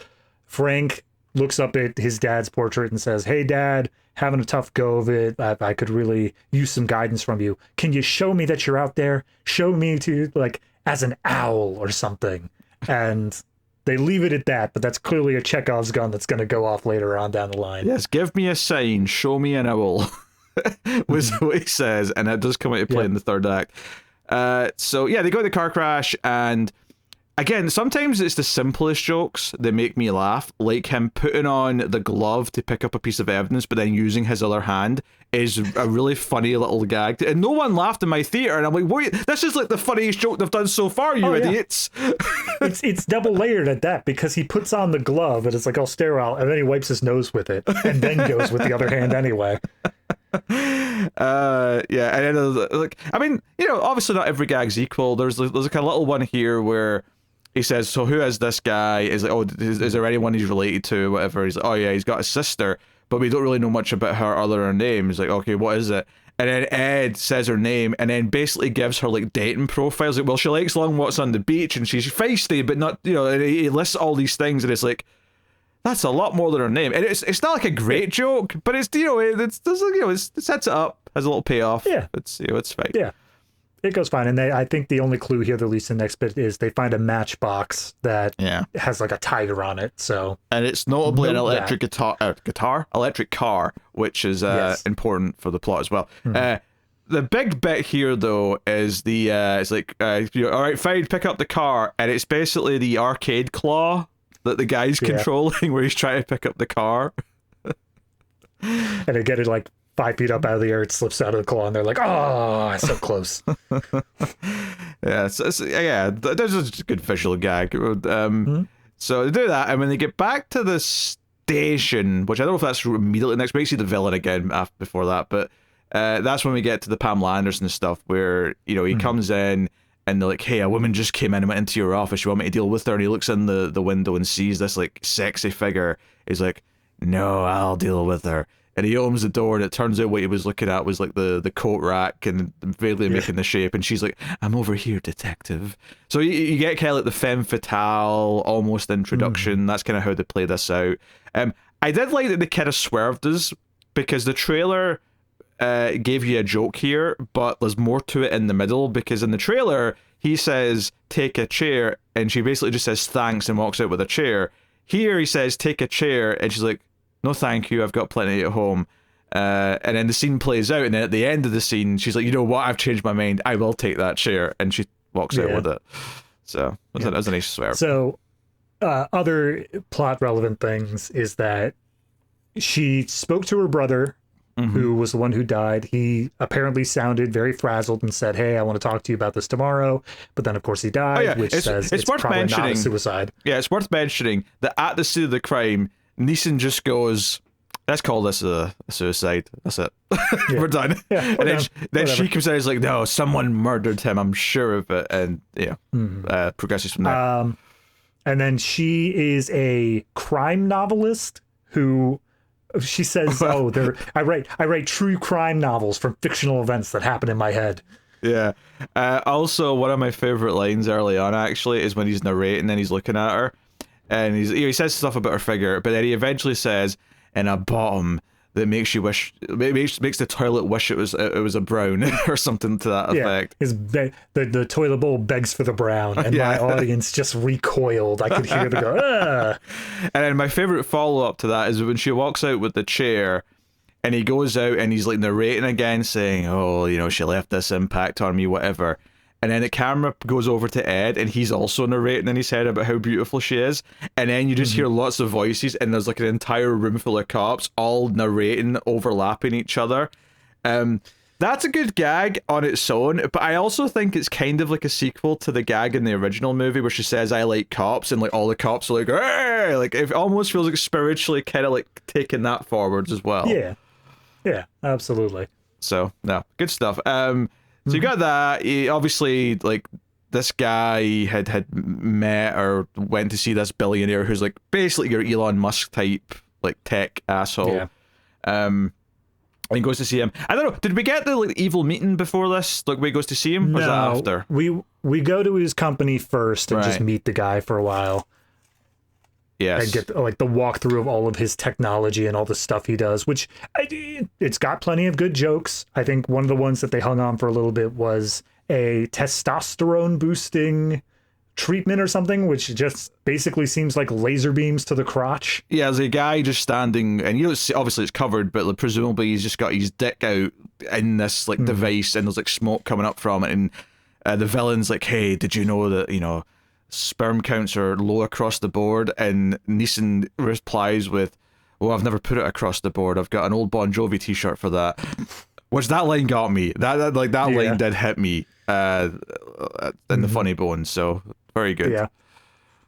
Frank looks up at his dad's portrait and says, "Hey, Dad, having a tough go of it. I could really use some guidance from you. Can you show me that you're out there? Show me to like as an owl or something." And they leave it at that, but that's clearly a Chekhov's gun that's going to go off later on down the line. Yes, give me a sign, show me an owl. Was what he says, and it does come into play in the third act. So they go to the car crash, and again, sometimes it's the simplest jokes that make me laugh, like him putting on the glove to pick up a piece of evidence, but then using his other hand is a really funny little gag. And no one laughed in my theater, and I'm like, wait, this is like the funniest joke they've done so far, you idiots. It's double layered at that, because he puts on the glove and it's like all sterile, and then he wipes his nose with it, and then goes with the other hand anyway. And then like, I mean, obviously not every gag's equal. There's like a little one here where he says, "So who is this guy?" Is like, "Oh, is there anyone he's related to?" Whatever. He's like, "Oh yeah, he's got a sister." but we don't really know much about her other than her name. He's like, okay, what is it? And then Ed says her name and then basically gives her like dating profiles. Like, well, she likes long walks on the beach and she's feisty, but not, and he lists all these things and it's like, that's a lot more than her name. And it's not like a great joke, but it sets it up, has a little payoff. Yeah. It's fine. Yeah. It goes fine. And I think the only clue here, at least the next bit, is they find a matchbox that has like a tiger on it. So, and it's notably an electric electric car, which is important for the plot as well. The big bit here, though, is it's like, all right, fine, pick up the car, and it's basically the arcade claw that the guy's controlling, where he's trying to pick up the car, and they get it like 5 feet up out of the air, it slips out of the claw, and they're like, "Oh, so close." There's a good visual gag. So they do that, and when they get back to the station, which I don't know if that's immediately next, we see the villain again before that, but that's when we get to the Pamela Anderson stuff, where he comes in. And they're like, hey, a woman just came in and went into your office. You want me to deal with her? And he looks in the window and sees this like sexy figure. He's like, no, I'll deal with her. And he opens the door and it turns out what he was looking at was like the coat rack and vaguely making the shape. And she's like, I'm over here, detective. So you get kind of like the femme fatale almost introduction. That's kind of how they play this out. I did like that they kind of swerved us because the trailer gave you a joke here, but there's more to it in the middle, because in the trailer he says take a chair and she basically just says thanks and walks out with a chair. Here he says take a chair and she's like, no thank you, I've got plenty at home. And then the scene plays out, and then at the end of the scene she's like, you know what, I've changed my mind, I will take that chair, and she walks out with it. So that was a nice swerve. So other plot relevant things is that she spoke to her brother, who was the one who died. He apparently sounded very frazzled and said, hey, I want to talk to you about this tomorrow. But then, of course, he died, which says it's worth probably not a suicide. Yeah, it's worth mentioning that at the scene of the crime, Neeson just goes, let's call this a suicide. That's it. We're done. Yeah, and then she comes out and is like, no, someone murdered him. I'm sure of it. And progresses from there. And then she is a crime novelist who... She says, I write true crime novels from fictional events that happen in my head. Yeah. Also, one of my favorite lines early on, actually, is when he's narrating and he's looking at her. And he says stuff about her figure, but then he eventually says, in a bottom that makes you wish, makes the toilet wish it was a brown or something to that effect. The toilet bowl begs for the brown, and my audience just recoiled. I could hear them go, ah. And then my favorite follow-up to that is when she walks out with the chair, and he goes out and he's like narrating again, saying, oh, she left this impact on me, whatever. And then the camera goes over to Ed, and he's also narrating in his head about how beautiful she is. And then you just hear lots of voices, and there's like an entire room full of cops all narrating, overlapping each other. That's a good gag on its own, but I also think it's kind of like a sequel to the gag in the original movie where she says, I like cops, and like all the cops are like, hey! Like it almost feels like spiritually kind of like taking that forwards as well. Yeah, absolutely. So, no, good stuff. So you got that. He, obviously, like, this guy had met or went to see this billionaire who's like basically your Elon Musk type, like tech asshole. Yeah. And he goes to see him. I don't know. Did we get the like evil meeting before this? Like, where he goes to see him? Or is that after? We go to his company first and just meet the guy for a while. Yes. And get like the walkthrough of all of his technology and all the stuff he does, which it's got plenty of good jokes. I think one of the ones that they hung on for a little bit was a testosterone boosting treatment or something, which just basically seems like laser beams to the crotch. Yeah, there's a guy just standing, and obviously it's covered, but like, presumably he's just got his dick out in this like device, and there's like smoke coming up from it, and the villain's like, hey, did you know that, sperm counts are low across the board? And Neeson replies with, well, I've never put it across the board. I've got an old Bon Jovi t-shirt for that. Which that line got me. That line did hit me in the funny bone. So very good. Yeah.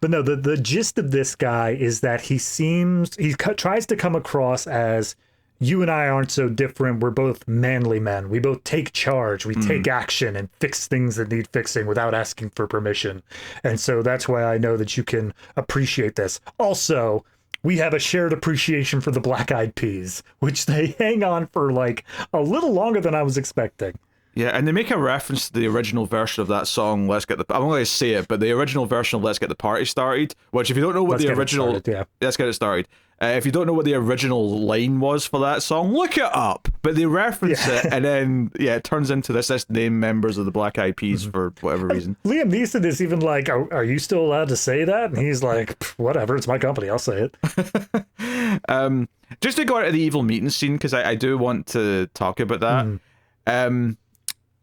But no, the gist of this guy is that he tries to come across as, you and I aren't so different. We're both manly men. We both take charge. We take action and fix things that need fixing without asking for permission. And so that's why I know that you can appreciate this. Also, we have a shared appreciation for the Black Eyed Peas, which they hang on for like a little longer than I was expecting. Yeah, and they make a reference to the original version of that song, I'm not going to say it, but the original version of Let's Get the Party Started, which if you don't know what the original... Let's Get It Started. If you don't know what the original line was for that song, look it up. But they reference it, and then, it turns into this name members of the Black Eyed Peas for whatever reason. Liam Neeson is even like, are you still allowed to say that? And he's like, whatever, it's my company, I'll say it. Just to go out of the evil meeting scene, because I do want to talk about that.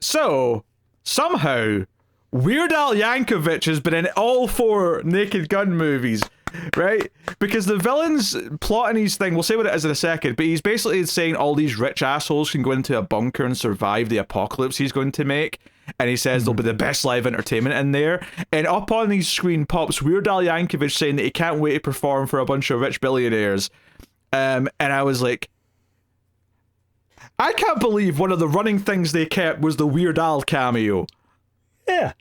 So, somehow, Weird Al Yankovic has been in all 4 Naked Gun movies, right? Because the villain's plotting his thing, we'll say what it is in a second, but he's basically saying all these rich assholes can go into a bunker and survive the apocalypse he's going to make, and he says there'll be the best live entertainment in there, and up on his screen pops Weird Al Yankovic saying that he can't wait to perform for a bunch of rich billionaires, and I was like, I can't believe one of the running things they kept was the Weird Al cameo. Yeah,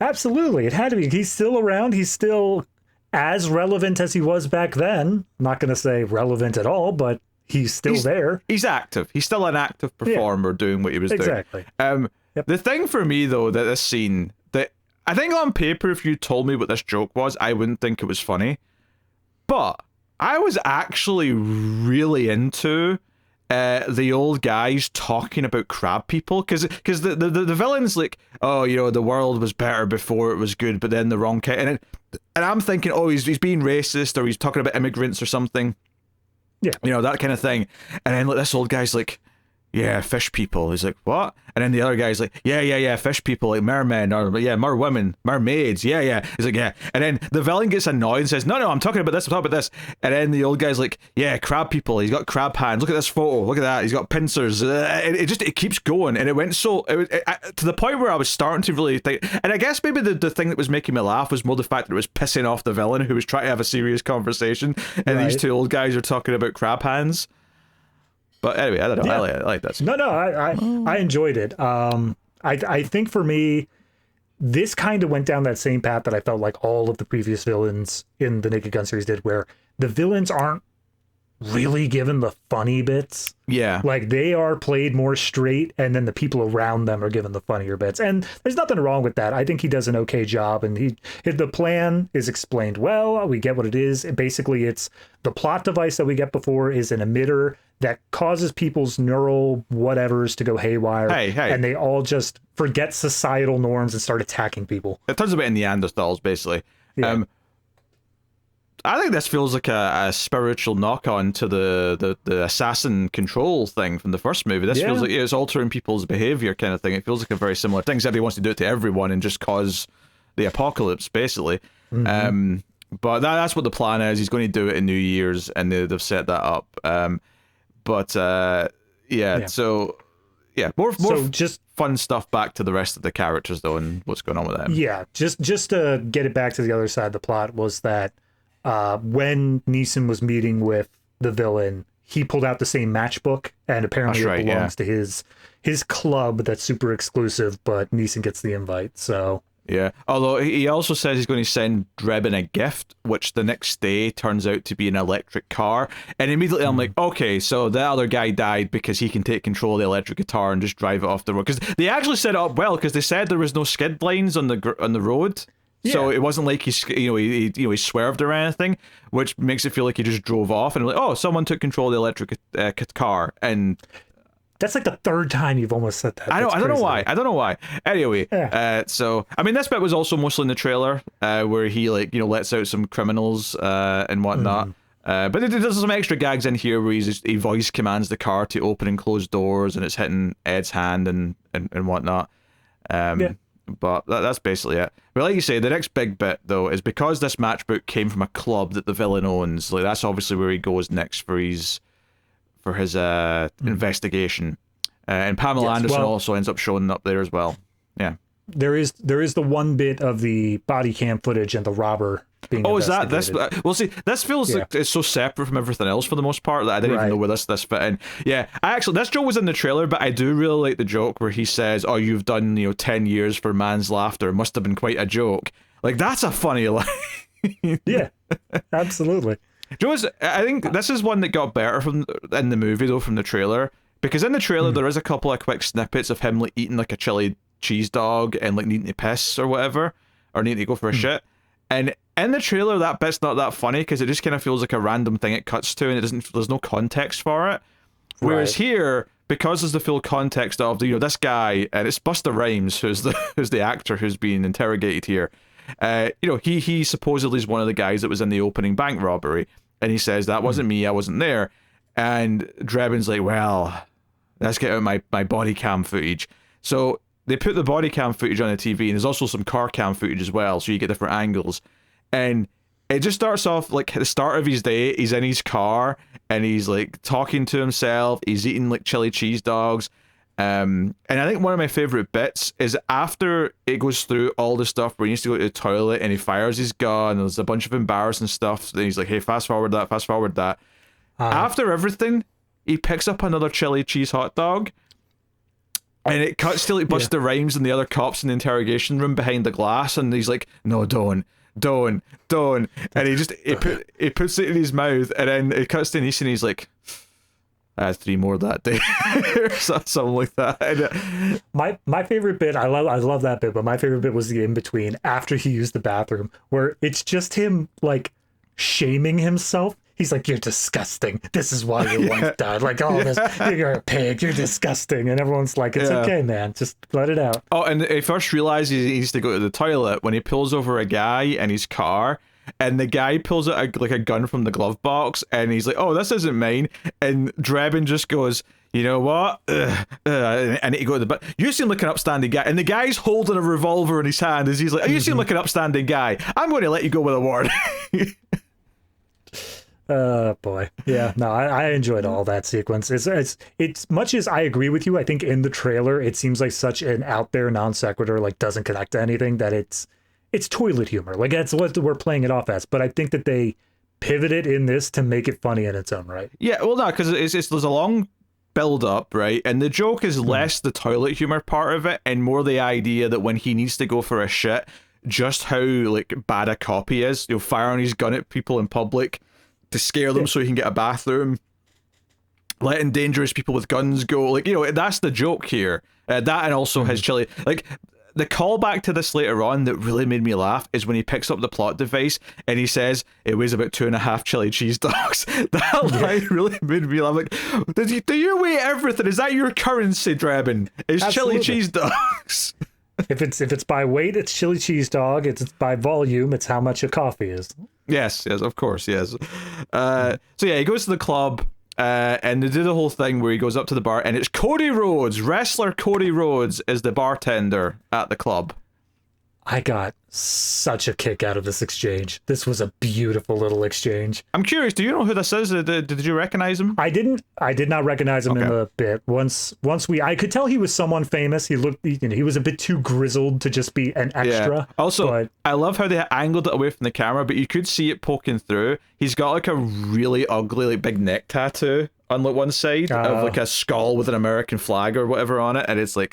absolutely. It had to be. He's still around. He's still as relevant as he was back then. I'm not going to say relevant at all, but he's still there. He's active. He's still an active performer doing what he was doing. Exactly. The thing for me, though, that this scene, that I think on paper, if you told me what this joke was, I wouldn't think it was funny. But I was actually really into... the old guys talking about crab people, because the villain's like, oh, the world was better before it was good, but then the wrong kind, and I'm thinking, oh, he's being racist, or he's talking about immigrants or something, that kind of thing, and then this old guy's like, yeah, fish people. He's like, what? And then the other guy's like, yeah, fish people, like mermen, or merwomen, mermaids, yeah. He's like, yeah. And then the villain gets annoyed and says, no, I'm talking about this. And then the old guy's like, yeah, crab people. He's got crab hands. Look at this photo. Look at that. He's got pincers. It keeps going. And it went to the point where I was starting to really think, and I guess maybe the thing that was making me laugh was more the fact that it was pissing off the villain who was trying to have a serious conversation. And these 2 old guys are talking about crab hands. But anyway, I don't know. I like that. No, I enjoyed it. I think for me, this kind of went down that same path that I felt like all of the previous villains in the Naked Gun series did, where the villains aren't really given the funny bits. Yeah. Like, they are played more straight, and then the people around them are given the funnier bits. And there's nothing wrong with that. I think he does an okay job, and the plan is explained well. We get what it is. Basically, it's the plot device that we get before is an emitter that causes people's neural whatevers to go haywire. Hey. And they all just forget societal norms and start attacking people. It turns out in Neanderthals, basically. Yeah. I think this feels like a spiritual knock-on to the assassin control thing from the first movie. This feels like it's altering people's behavior kind of thing. It feels like a very similar thing, except he wants to do it to everyone and just cause the apocalypse, basically. But that's what the plan is. He's going to do it in New Year's, and they've set that up. So just fun stuff back to the rest of the characters, though, and what's going on with them. Yeah, just to get it back to the other side of the plot was that when Neeson was meeting with the villain, he pulled out the same matchbook, and apparently it belongs to his club that's super exclusive, but Neeson gets the invite, so... Yeah, although he also says he's going to send Drebin a gift, which the next day turns out to be an electric car. And immediately I'm like, okay, so the other guy died because he can take control of the electric guitar and just drive it off the road. Because they actually set it up well, because they said there was no skid lines on the road. Yeah. So it wasn't like he swerved or anything, which makes it feel like he just drove off. And like, oh, someone took control of the electric car. And that's like the 3rd time you've almost said that. I don't know why. Anyway, so I mean, this bit was also mostly in the trailer, where he lets out some criminals and whatnot. But there's some extra gags in here where he voice commands the car to open and close doors, and it's hitting Ed's hand and whatnot. But that's basically it. But like you say, the next big bit, though, is because this matchbook came from a club that the villain owns. Like, that's obviously where he goes next for his investigation. And Pamela Anderson also ends up showing up there as well. Yeah. There is the one bit of the body cam footage and the robber being is that this? Well, see, this feels like it's so separate from everything else for the most part that I didn't even know where this fit in. Yeah, this joke was in the trailer, but I do really like the joke where he says, "Oh, you've done 10 years for man's laughter. It must have been quite a joke." Like, that's a funny line. Yeah, absolutely. Joe's, I think this is one that got better in the movie though, from the trailer, because in the trailer there is a couple of quick snippets of him like eating like a chili cheese dog and like needing to piss or whatever, or needing to go for a shit. And in the trailer, that bit's not that funny because it just kind of feels like a random thing it cuts to, and there's no context for it. Whereas here, because there's the full context of this guy, and it's Busta Rhymes who's the actor who's being interrogated here. He supposedly is one of the guys that was in the opening bank robbery, and he says that wasn't me, I wasn't there. And Drebin's like, well, let's get out my body cam footage. So they put the body cam footage on the TV, and there's also some car cam footage as well, so you get different angles. And it just starts off like at the start of his day, he's in his car, and he's like talking to himself, he's eating like chili cheese dogs. And I think one of my favourite bits is after it goes through all the stuff where he needs to go to the toilet, and he fires his gun, and there's a bunch of embarrassing stuff, so then he's like, hey, fast forward that. After everything, he picks up another chili cheese hot dog, and it cuts to like Busta Rhymes and the other cops in the interrogation room behind the glass, and he's like, no, don't. And he puts it in his mouth, and then it cuts to Neeson, and he's like, I had 3 more that day. Or something like that. My favorite bit, I love that bit, but my favorite bit was the in-between after he used the bathroom, where it's just him like shaming himself. He's like, you're disgusting. This is why your wife died. Like, this, you're a pig. You're disgusting. And everyone's like, it's okay, man. Just let it out. Oh, and he first realizes he needs to go to the toilet when he pulls over a guy in his car, and the guy pulls out a gun from the glove box, and he's like, oh, this isn't mine. And Drebin just goes, you know what? And he go to the you seem like an upstanding guy. And the guy's holding a revolver in his hand as he's like, you seem like an upstanding guy. I'm going to let you go with a warning. Boy. Yeah, no, I enjoyed all that sequence. It's much as I agree with you, I think in the trailer, it seems like such an out there non sequitur, like doesn't connect to anything, that it's toilet humor. Like that's what we're playing it off as. But I think that they pivoted in this to make it funny in its own right. Yeah, well, no, because there's a long build up, right? And the joke is less the toilet humor part of it and more the idea that when he needs to go for a shit, just how like bad a cop he is. Firing his gun at people in public to scare them so he can get a bathroom, letting dangerous people with guns go. Like, that's the joke here. That and also his chili. Like, the callback to this later on that really made me laugh is when he picks up the plot device and he says it weighs about 2.5 chili cheese dogs. That line really made me laugh. Like, do you weigh everything? Is that your currency, Drebin? Is chili cheese dogs? If it's by weight, it's chili cheese dog. It's by volume, it's how much a coffee is. Yes, of course, yes. So yeah, he goes to the club, and they do the whole thing where he goes up to the bar, and it's Cody Rhodes, wrestler Cody Rhodes, is the bartender at the club. I got such a kick out of this exchange. This was a beautiful little exchange. I'm curious, do you know who this is? Did you recognize him? I did not recognize him in the bit. I could tell he was someone famous. He was a bit too grizzled to just be an extra. Yeah. Also, I love how they angled it away from the camera, but you could see it poking through. He's got like a really ugly, like big neck tattoo on like one side of like a skull with an American flag or whatever on it, and it's like,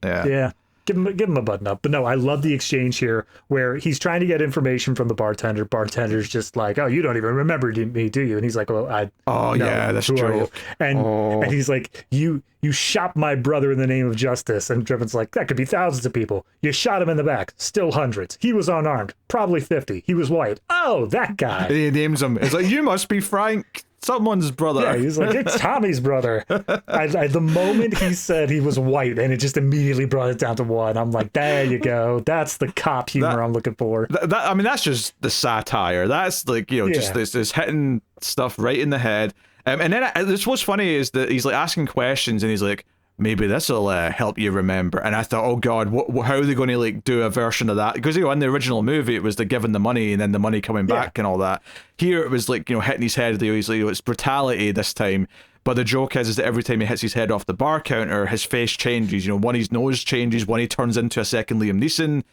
yeah. Give him a button up. But no, I love the exchange here where he's trying to get information from the bartender. Bartender's just like, oh, you don't even remember me, do you? And he's like, well, that's true. And he's like, you shot my brother in the name of justice. And Driven's like, that could be thousands of people. You shot him in the back. Still hundreds. He was unarmed. Probably 50. He was white. Oh, that guy. And he names him. It's like, you must be Frank. Someone's brother. Yeah, he's like, it's Tommy's brother. The moment he said he was white, and it just immediately brought it down to 1. I'm like, there you go. That's the cop humor I'm looking for. That's just the satire. That's like, just this hitting stuff right in the head. And then what's funny is that he's like asking questions, and he's like, maybe this will help you remember. And I thought, oh god, how are they going to like do a version of that? Because in the original movie it was the giving the money and then the money coming back and all that. Here it was like hitting his head. It's brutality this time. But the joke is that every time he hits his head off the bar counter, his face changes. One his nose changes, one he turns into a second Liam Neeson.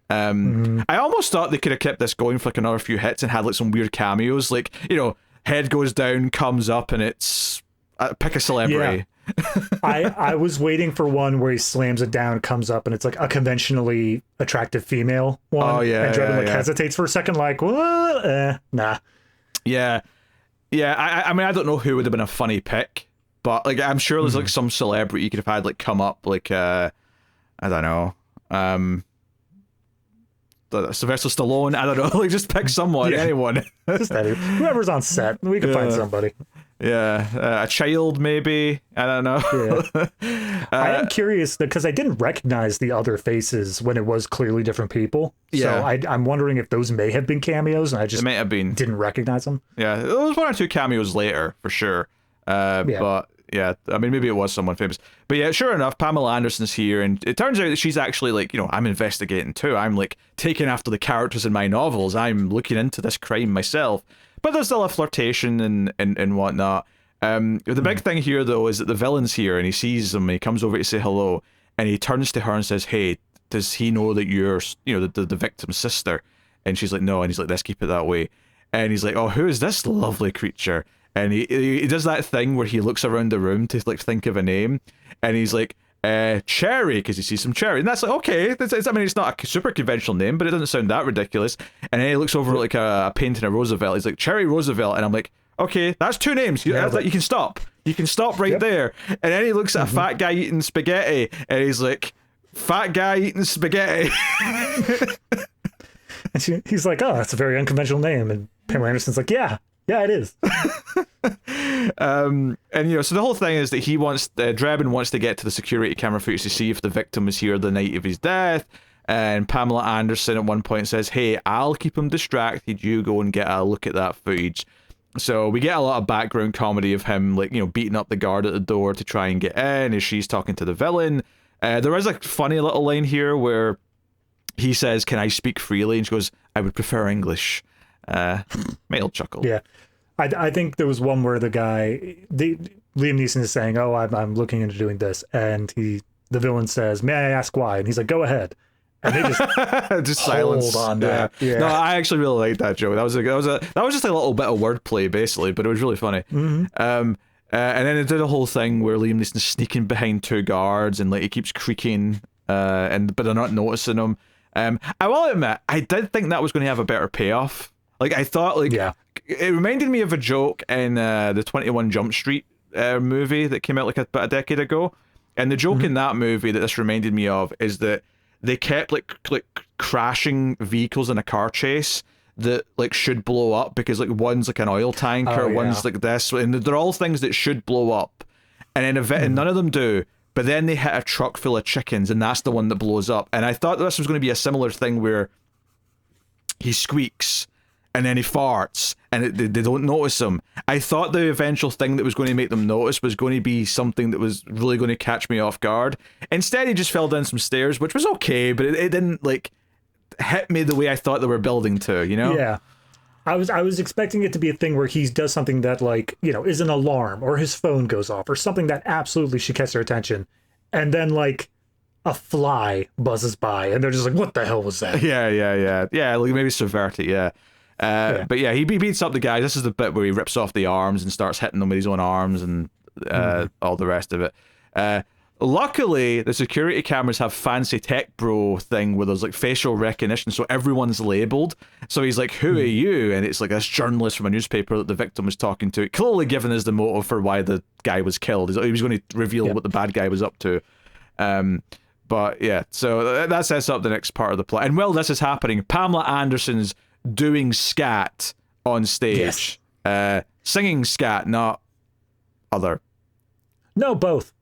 I almost thought they could have kept this going for like another few hits and had like some weird cameos, like head goes down, comes up, and it's pick a celebrity. Yeah. I was waiting for one where he slams it down, comes up, and it's like a conventionally attractive female one. Oh yeah. And Drebin hesitates for a second, like, what? Nah. Yeah. Yeah, I mean, I don't know who would have been a funny pick, but like I'm sure there's like some celebrity you could have had like come up, like I don't know, Sylvester Stallone. I don't know, like just pick someone, anyone. Just whoever's on set, we can find somebody. Yeah, a child maybe. I don't know. Yeah. I am curious because I didn't recognize the other faces when it was clearly different people. Yeah. So I'm wondering if those may have been cameos, and I just It may have been. didn't recognize them. Yeah, there was one or two cameos later for sure. But yeah, I mean maybe it was someone famous. But yeah, sure enough, Pamela Anderson's here, and it turns out that she's actually like, you know, I'm investigating too. I'm like taking after the characters in my novels. I'm looking into this crime myself. But there's still a flirtation and whatnot. The big thing here, though, is that the villain's here, and he sees him, and he comes over to say hello, and he turns to her and says, hey, does he know that you're, you know, the victim's sister? And she's like, no, and he's like, let's keep it that way. And he's like, oh, who is this lovely creature? And he does that thing where he looks around the room to, like, think of a name, and he's like, Cherry, because he sees some cherry, and that's like, okay, I mean, it's not a super conventional name, but it doesn't sound that ridiculous. And then he looks over like a painting of Roosevelt. He's like, Cherry Roosevelt, and I'm like, okay, that's two names. You can stop. You can stop right there. And then he looks at a fat guy eating spaghetti, and he's like, fat guy eating spaghetti. And he's like, oh, that's a very unconventional name. And Pamela Anderson's like, yeah, it is. And you know, so the whole thing is that he wants Drebin wants to get to the security camera footage to see if the victim was here the night of his death. And Pamela Anderson at one point says, hey, I'll keep him distracted, you go and get a look at that footage. So we get a lot of background comedy of him, like, you know, beating up the guard at the door to try and get in as she's talking to the villain. There is a funny little line here where he says, can I speak freely? And she goes, I would prefer English. Male chuckle. Yeah. I think there was one where Liam Neeson is saying, oh, I'm looking into doing this. And the villain says, may I ask why? And he's like, go ahead. And they just silence on that. Yeah. No, I actually really liked that joke. That was just a little bit of wordplay, basically, but it was really funny. And then it did a whole thing where Liam Neeson's sneaking behind two guards, and like he keeps creaking, but they're not noticing him. I will admit, I did think that was going to have a better payoff. Like I thought, like it reminded me of a joke in the 21 Jump Street movie that came out like about a decade ago. And the joke in that movie that this reminded me of is that they kept like crashing vehicles in a car chase that like should blow up because like one's like an oil tanker, one's like this, and they're all things that should blow up, and then and none of them do. But then they hit a truck full of chickens, and that's the one that blows up. And I thought this was going to be a similar thing where he squeaks and then he farts, and they don't notice him. I thought the eventual thing that was going to make them notice was going to be something that was really going to catch me off guard. Instead, he just fell down some stairs, which was okay, but it didn't like hit me the way I thought they were building to, you know? Yeah. I was expecting it to be a thing where he does something that, like, you know, is an alarm, or his phone goes off, or something that absolutely should catch their attention, and then like a fly buzzes by, and they're just like, "What the hell was that?" Yeah. Like maybe subvert it. Yeah. But yeah, he beats up the guys. This is the bit where he rips off the arms and starts hitting them with his own arms and all the rest of it. Luckily, the security cameras have fancy tech bro thing where there's like facial recognition, so everyone's labeled. So he's like, who are you? And it's like this journalist from a newspaper that the victim was talking to, clearly given as the motive for why the guy was killed. He was going to reveal what the bad guy was up to. But yeah, so that sets up the next part of the plot. And while this is happening, Pamela Anderson's doing scat on stage. Yes. Singing scat, not other. No, both.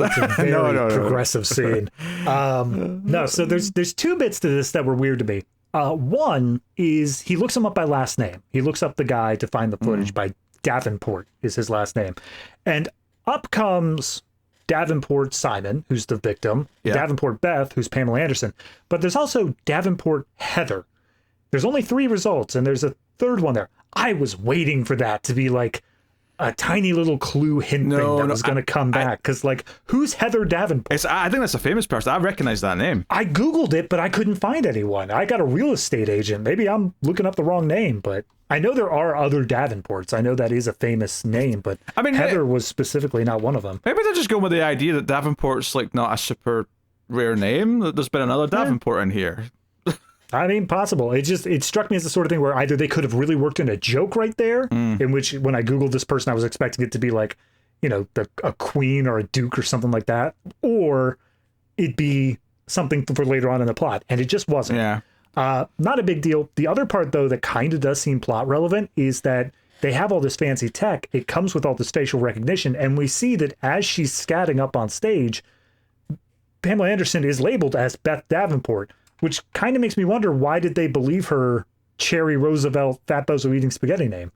That's a very progressive scene. No, so there's two bits to this that were weird to me. One is he looks him up by last name. He looks up the guy to find the footage by Davenport is his last name. And up comes Davenport Simon, who's the victim, Davenport Beth, who's Pamela Anderson. But there's also Davenport Heather. There's only 3 results, and there's a third one there. I was waiting for that to be like a tiny little clue hint thing that was going to come back. Because, like, who's Heather Davenport? I think that's a famous person. I recognize that name. I Googled it, but I couldn't find anyone. I got a real estate agent. Maybe I'm looking up the wrong name, but I know there are other Davenports. I know that is a famous name, but I mean, Heather was specifically not one of them. Maybe they're just going with the idea that Davenport's, like, not a super rare name. There's been another Davenport in here. I mean, possible. It struck me as the sort of thing where either they could have really worked in a joke right there, in which when I Googled this person, I was expecting it to be like, a queen or a duke or something like that, or it'd be something for later on in the plot. And it just wasn't. Yeah. Not a big deal. The other part, though, that kind of does seem plot relevant is that they have all this fancy tech. It comes with all this facial recognition. And we see that as she's scatting up on stage, Pamela Anderson is labeled as Beth Davenport, which kind of makes me wonder, why did they believe her Cherry Roosevelt Fat Bozo Eating Spaghetti name?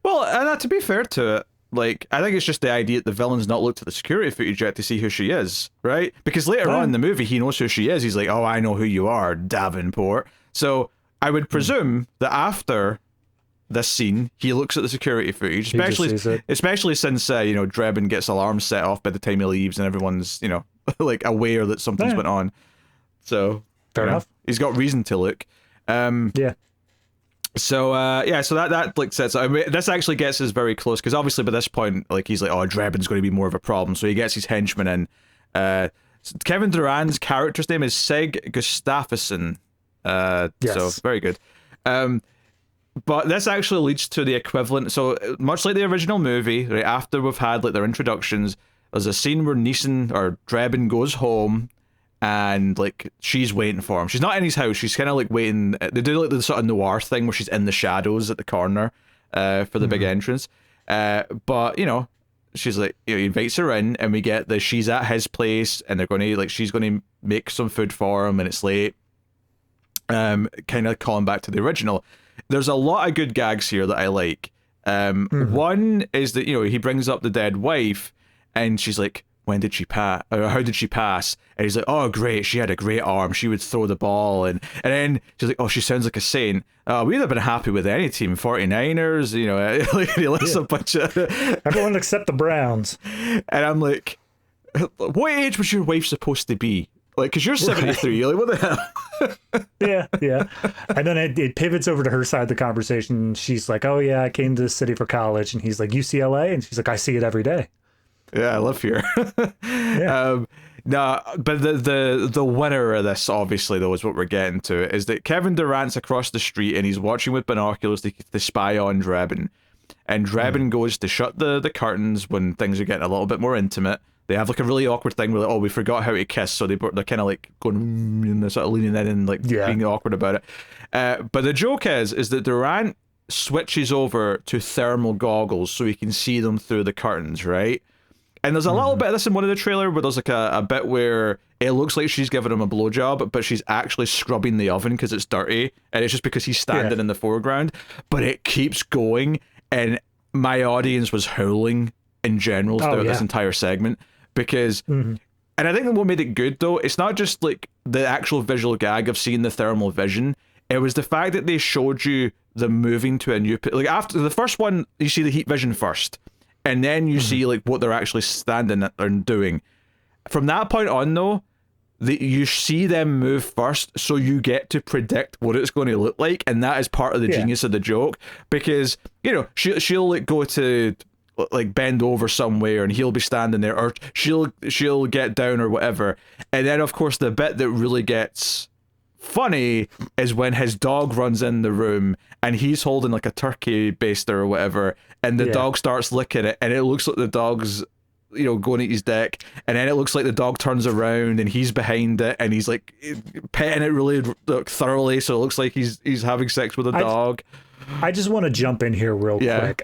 Well, and to be fair to it, like, I think it's just the idea that the villain's not looked at the security footage yet to see who she is, right? Because later on in the movie, he knows who she is. He's like, oh, I know who you are, Davenport. So I would presume that after this scene, he looks at the security footage, especially since, Drebin gets alarms set off by the time he leaves and everyone's, like, aware that something's went on. So, fair enough. He's got reason to look. Yeah. So so that like sets. I mean, this actually gets us very close because obviously by this point, like he's like, oh, Drebin's going to be more of a problem. So he gets his henchmen in. Kevin Durant's character's name is Sig Gustafsson. Yes. So very good. But this actually leads to the equivalent. So much like the original movie, right after we've had like their introductions, there's a scene where Neeson or Drebin goes home. And like she's waiting for him. She's not in his house. She's kind of like waiting. They do like the sort of noir thing where she's in the shadows at the corner for the big entrance. But she's like, he invites her in, and we get that she's at his place, and they're going to like she's going to make some food for him, and it's late. Kind of calling back to the original. There's a lot of good gags here that I like. One is that he brings up the dead wife, and she's like, when did she pass? Or how did she pass? And he's like, oh, great. She had a great arm. She would throw the ball. And then she's like, oh, she sounds like a saint. We'd have been happy with any team. 49ers, like, he lists a bunch of... Everyone except the Browns. And I'm like, what age was your wife supposed to be? Like, because you're 73. You're like, what the hell? Yeah. And then it pivots over to her side of the conversation. She's like, oh, yeah, I came to the city for college. And he's like, UCLA? And she's like, I see it every day. Yeah, I live here. Yeah. No, but the winner of this, obviously, though, is what we're getting to, is that Kevin Durant's across the street and he's watching with binoculars to spy on Drebin. And Drebin goes to shut the curtains when things are getting a little bit more intimate. They have like a really awkward thing where, like, oh, we forgot how to kiss, so they're kind of like going and they're sort of leaning in and like being awkward about it. But the joke is that Durant switches over to thermal goggles so he can see them through the curtains, right? And there's a little bit of this in one of the trailer where there's like a bit where it looks like she's giving him a blowjob, but she's actually scrubbing the oven because it's dirty, and it's just because he's standing in the foreground. But it keeps going, and my audience was howling in general throughout this entire segment because, and I think what made it good though, it's not just like the actual visual gag of seeing the thermal vision. It was the fact that they showed you the moving to a new, like after the first one, you see the heat vision first. And then you see like what they're actually standing and doing. From that point on, though, you see them move first, so you get to predict what it's going to look like, and that is part of the genius of the joke. Because she'll like go to like bend over somewhere, and he'll be standing there, or she'll get down or whatever. And then of course the bit that really gets funny is when his dog runs in the room and he's holding like a turkey baster or whatever, and the dog starts licking it, and it looks like the dog's going at his dick, and then it looks like the dog turns around and he's behind it and he's like petting it really thoroughly, so it looks like he's having sex with a dog. I just want to jump in here real quick.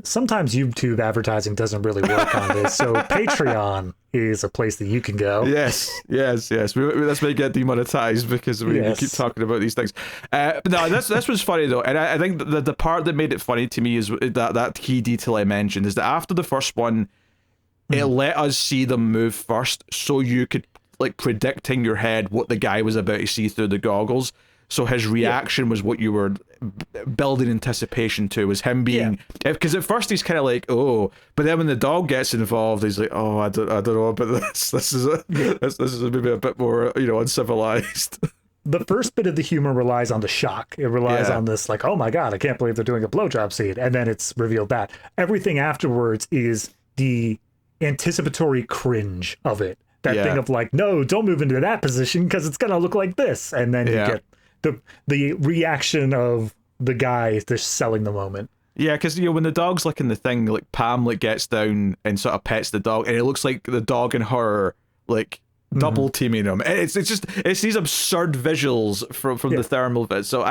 Sometimes YouTube advertising doesn't really work on this, so Patreon is a place that you can go. Yes. This may get demonetized because we keep talking about these things. No, this was funny though, and I think the part that made it funny to me is that key detail I mentioned is that after the first one, it let us see them move first, so you could like predict in your head what the guy was about to see through the goggles. So his reaction was what you were building anticipation to, was him being, because at first he's kind of like, oh, but then when the dog gets involved, he's like, oh, I don't know about this. This is maybe a bit more, uncivilized. The first bit of the humor relies on the shock. It relies on this, like, oh my God, I can't believe they're doing a blowjob scene. And then it's revealed that. Everything afterwards is the anticipatory cringe of it. That thing of like, no, don't move into that position because it's going to look like this. And then you get the reaction of the guy just selling the moment. Yeah, because when the dog's licking the thing, like Pam gets down and sort of pets the dog, and it looks like the dog and her like double teaming him. And it's these absurd visuals from the thermal vid. So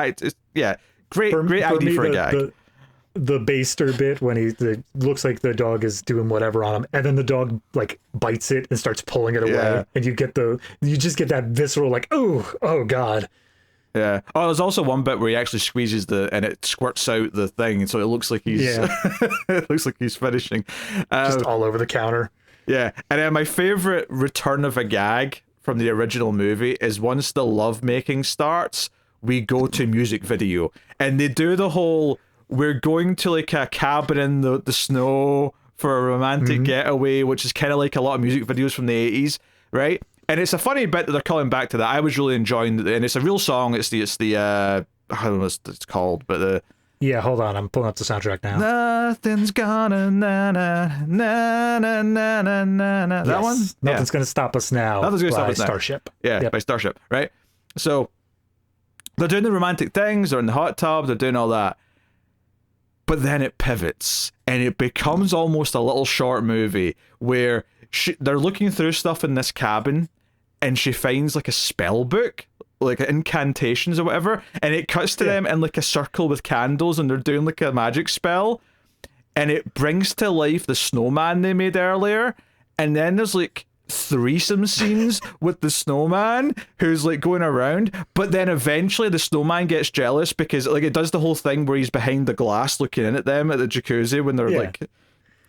great idea for a gag. The baster bit when it looks like the dog is doing whatever on him, and then the dog like bites it and starts pulling it away, and you just get that visceral like, oh god. Yeah. Oh, there's also one bit where he actually squeezes and it squirts out the thing, so it looks like he's it looks like he's finishing. Just all over the counter. Yeah. And then my favorite return of a gag from the original movie is once the lovemaking starts, we go to music video, and they do the whole we're going to like a cabin in the snow for a romantic getaway, which is kind of like a lot of music videos from the 80s, right? And it's a funny bit that they're calling back to that. I was really enjoying it, and it's a real song. It's the I don't know what it's called, but hold on, I'm pulling up the soundtrack now. Nothing's gonna na na na na na na na. That one? Nothing's gonna stop us now. Nothing's gonna stop us now. Starship. Yeah, by Starship, right? So they're doing the romantic things, they're in the hot tub, they're doing all that. But then it pivots, and it becomes almost a little short movie where they're looking through stuff in this cabin, and she finds like a spell book, like incantations or whatever, and it cuts to them in like a circle with candles, and they're doing like a magic spell, and it brings to life the snowman they made earlier, and then there's like threesome scenes with the snowman who's like going around, but then eventually the snowman gets jealous because like it does the whole thing where he's behind the glass looking in at them at the jacuzzi when they're like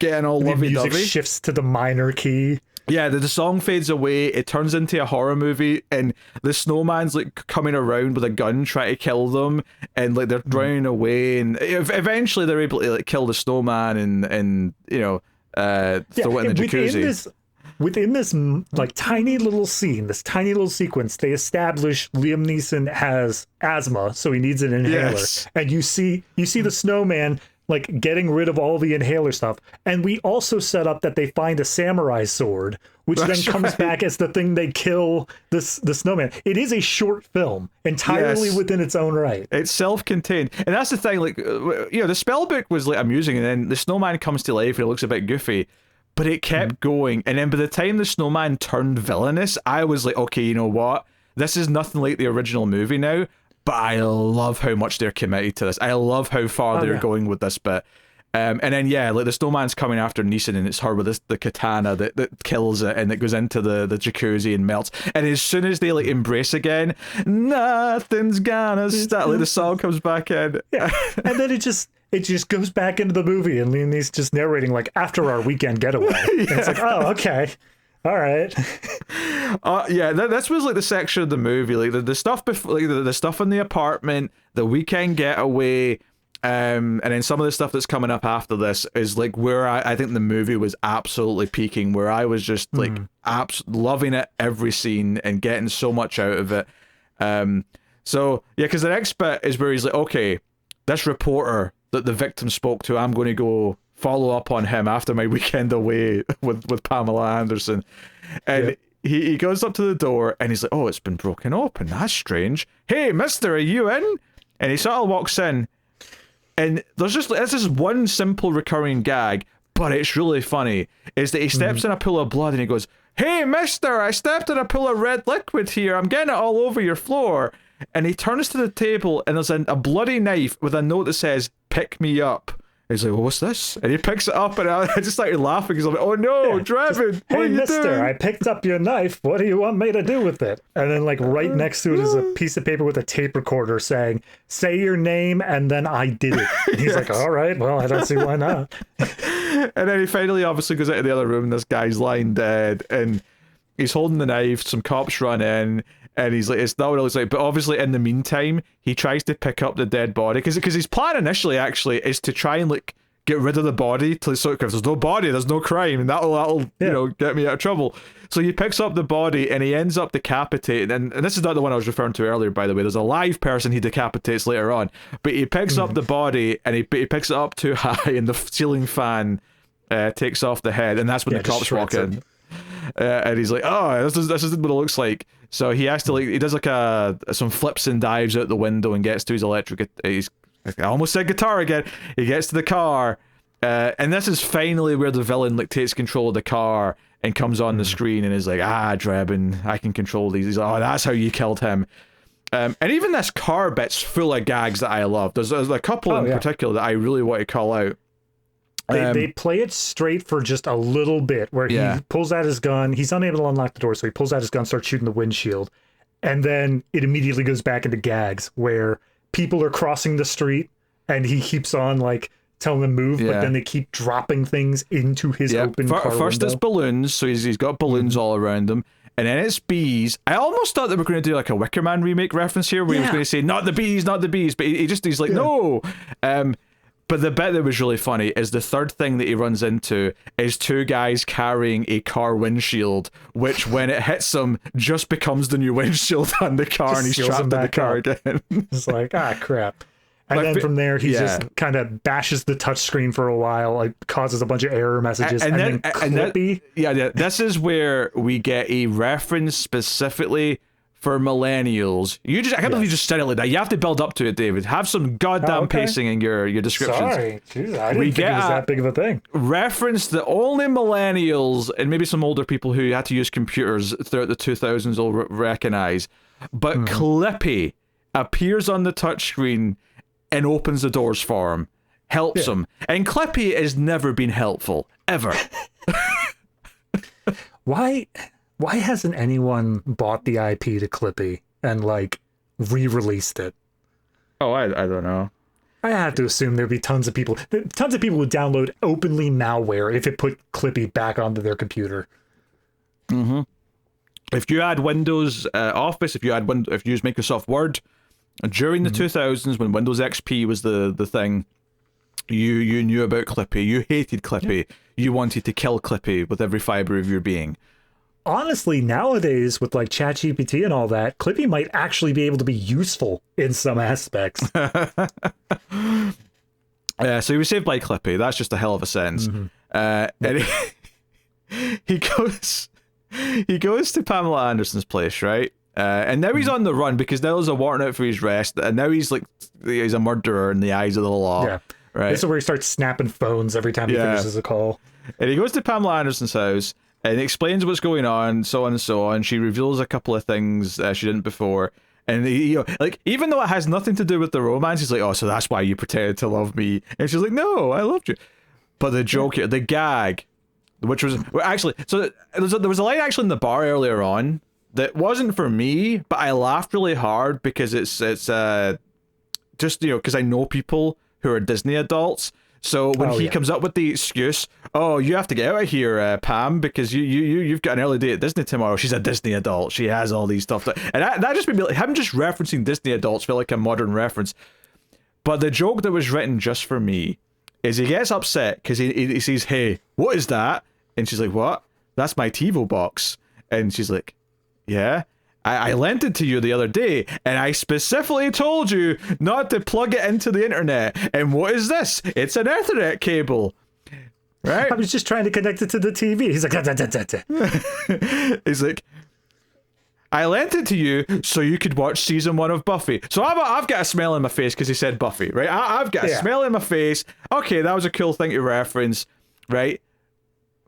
getting all lovey-dovey. The music shifts to the minor key. Yeah, the song fades away, it turns into a horror movie, and the snowman's like coming around with a gun trying to kill them, and like they're drowning away, and eventually they're able to like kill the snowman and throw it in the jacuzzi. Within this like tiny little scene, this tiny little sequence, they establish Liam Neeson has asthma, so he needs an inhaler. Yes. And you see the snowman like getting rid of all the inhaler stuff. And we also set up that they find a samurai sword, which then comes back as the thing they kill the snowman. It is a short film entirely within its own right. It's self-contained. And that's the thing, like, the spell book was like amusing, and then the snowman comes to life and it looks a bit goofy. But it kept going, and then by the time the snowman turned villainous, I was like, okay, you know what? This is nothing like the original movie now, but I love how much they're committed to this. I love how far they're going with this bit. And then, like the snowman's coming after Neeson, and it's her with the katana that kills it, and it goes into the jacuzzi and melts. And as soon as they like embrace again, nothing's gonna stop. Like the song comes back in. Yeah. And then it just goes back into the movie, and Liam Neeson's just narrating like after our weekend getaway. And it's like, oh, okay. All right. This was like the section of the movie, like the stuff before, like the stuff in the apartment, the weekend getaway, and then some of the stuff that's coming up after this is like where I think the movie was absolutely peaking, where I was just like loving it every scene and getting so much out of it. Because the next bit is where he's like, okay, this reporter that the victim spoke to, I'm going to go follow up on him after my weekend away with Pamela Anderson. And he goes up to the door and he's like, oh, it's been broken open. That's strange. Hey, mister, are you in? And he sort of walks in, and there's just one simple recurring gag, but it's really funny, is that he steps in a pool of blood and he goes, hey, mister, I stepped in a pool of red liquid here. I'm getting it all over your floor. And he turns to the table and there's a bloody knife with a note that says, pick me up. He's like, well, what's this? And he picks it up, and I just started laughing because I'm like, oh no, Draven, hey, what are you mister, doing? I picked up your knife. What do you want me to do with it? And then like right next to it is a piece of paper with a tape recorder saying, say your name, and then I did it. And he's like, all right, well, I don't see why not. And then he finally obviously goes into the other room, and this guy's lying dead, and he's holding the knife, some cops run in, and he's like, it's not what it looks like. But obviously, in the meantime, he tries to pick up the dead body because his plan initially actually is to try and like get rid of the body. So if there's no body, there's no crime, and that'll get me out of trouble. So he picks up the body and he ends up decapitated. And this is not the one I was referring to earlier, by the way. There's a live person he decapitates later on, but he picks up the body and he picks it up too high, and the ceiling fan takes off the head, and that's when the cops walk in. And he's like, oh, this is what it looks like. So he has to he does some flips and dives out the window and gets to his electric. I almost said guitar again. He gets to the car, and this is finally where the villain takes control of the car and comes on the screen and is like, Drebin, I can control these. He's like, oh, that's how you killed him. And even this car bit's full of gags that I love. There's a couple in particular that I really want to call out. They play it straight for just a little bit where he pulls out his gun. He's unable to unlock the door, so he pulls out his gun, starts shooting the windshield. And then it immediately goes back into gags where people are crossing the street and he keeps on telling them move, but then they keep dropping things into his open car First window. it's balloons, so he's got balloons all around him. And then it's bees. I almost thought they were going to do a Wicker Man remake reference here where he was going to say, not the bees, but he's like, no. But the bit that was really funny is the third thing that he runs into is two guys carrying a car windshield, which when it hits him just becomes the new windshield on the car, and he's trapped in the car again. It's like, crap. And then from there, he just kind of bashes the touchscreen for a while, causes a bunch of error messages, and then Clippy. This is where we get a reference specifically for millennials. I can't believe you just said it like that. You have to build up to it, David. Have some goddamn pacing in your descriptions. Sorry, jeez, I didn't think it was that big of a thing. Reference that only millennials and maybe some older people who had to use computers throughout the 2000s will recognize. But Clippy appears on the touchscreen and opens the doors for him, helps him. And Clippy has never been helpful, ever. Why hasn't anyone bought the IP to Clippy and re-released it? Oh, I don't know. I have to assume there'd be tons of people would download openly malware if it put Clippy back onto their computer. Mm-hmm. If you had Windows Office, if you use Microsoft Word, during the 2000s when Windows XP was the thing, you knew about Clippy. You hated Clippy. You wanted to kill Clippy with every fiber of your being. Honestly, nowadays with ChatGPT and all that, Clippy might actually be able to be useful in some aspects. So he was saved by Clippy. That's just a hell of a sentence. And he goes to Pamela Anderson's place, right? And now he's on the run because now there's a warrant out for his arrest, and now he's a murderer in the eyes of the law. Yeah, right. This is where he starts snapping phones every time he finishes a call. And he goes to Pamela Anderson's house and explains what's going on, so on and so on. She reveals a couple of things she didn't before, and even though it has nothing to do with the romance, he's like, "Oh, so that's why you pretended to love me?" And she's like, "No, I loved you." But the joke here, the gag, which was actually, so there was a line actually in the bar earlier on that wasn't for me, but I laughed really hard because it's just because I know people who are Disney adults. So when he comes up with the excuse, "Oh, you have to get out of here, Pam, because you've got an early date at Disney tomorrow." She's a Disney adult. She has all these stuff, and that just made me him just referencing Disney adults feel like a modern reference. But the joke that was written just for me is he gets upset because he says, "Hey, what is that?" And she's like, "What? That's my TiVo box." And she's like, "Yeah, I lent it to you the other day, and I specifically told you not to plug it into the internet. And what is this? It's an Ethernet cable." Right? I was just trying to connect it to the TV. He's like, da. He's like, "I lent it to you so you could watch season 1 of Buffy." So I've got a smell in my face because he said Buffy, right? I've got a smell in my face. Okay, that was a cool thing to reference, right?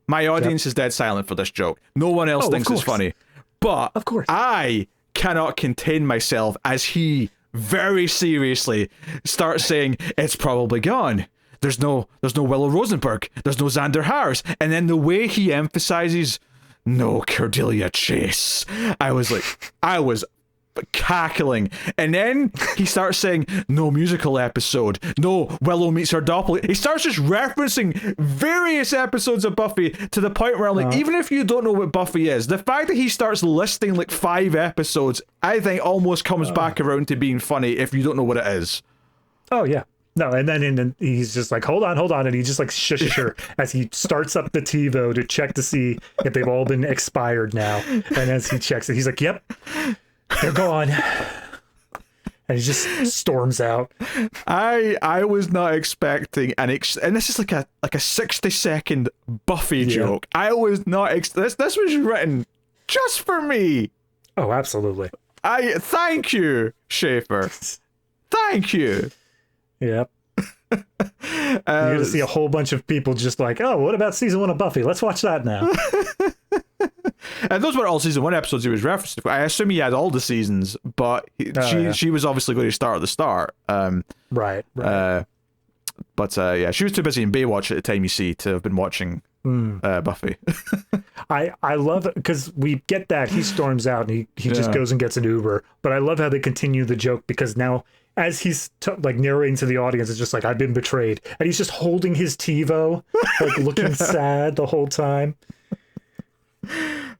My audience is dead silent for this joke. No one else thinks it's funny. But of course, I cannot contain myself as he very seriously starts saying, "It's probably gone. There's no Willow Rosenberg. There's no Xander Harris." And then the way he emphasizes, "No Cordelia Chase," I was cackling. And then he starts saying, "No musical episode. No Willow meets her doppelganger." He starts just referencing various episodes of Buffy to the point where I'm like, even if you don't know what Buffy is, the fact that he starts listing 5 episodes, I think almost comes back around to being funny if you don't know what it is. Oh yeah. No, and then he's just like, hold on, and he just shushes her as he starts up the TiVo to check to see if they've all been expired now. And as he checks it, he's like, "Yep, they're gone." And he just storms out. I was not expecting and this is like a 60-second Buffy joke. I was not this was written just for me. Oh, absolutely. Thank you, Schaffer. Thank you. Yep. You're gonna see a whole bunch of people just like, oh, what about season 1 of Buffy? Let's watch that now. And those were all season 1 episodes he was referencing. I assume he had all the seasons, but she was obviously going to start at the start. Right. But she was too busy in Baywatch at the time, you see, to have been watching Buffy. I love it because we get that he storms out and he just goes and gets an Uber. But I love how they continue the joke because now as he's like narrating to the audience, it's just like, I've been betrayed, and he's just holding his TiVo, like looking sad the whole time.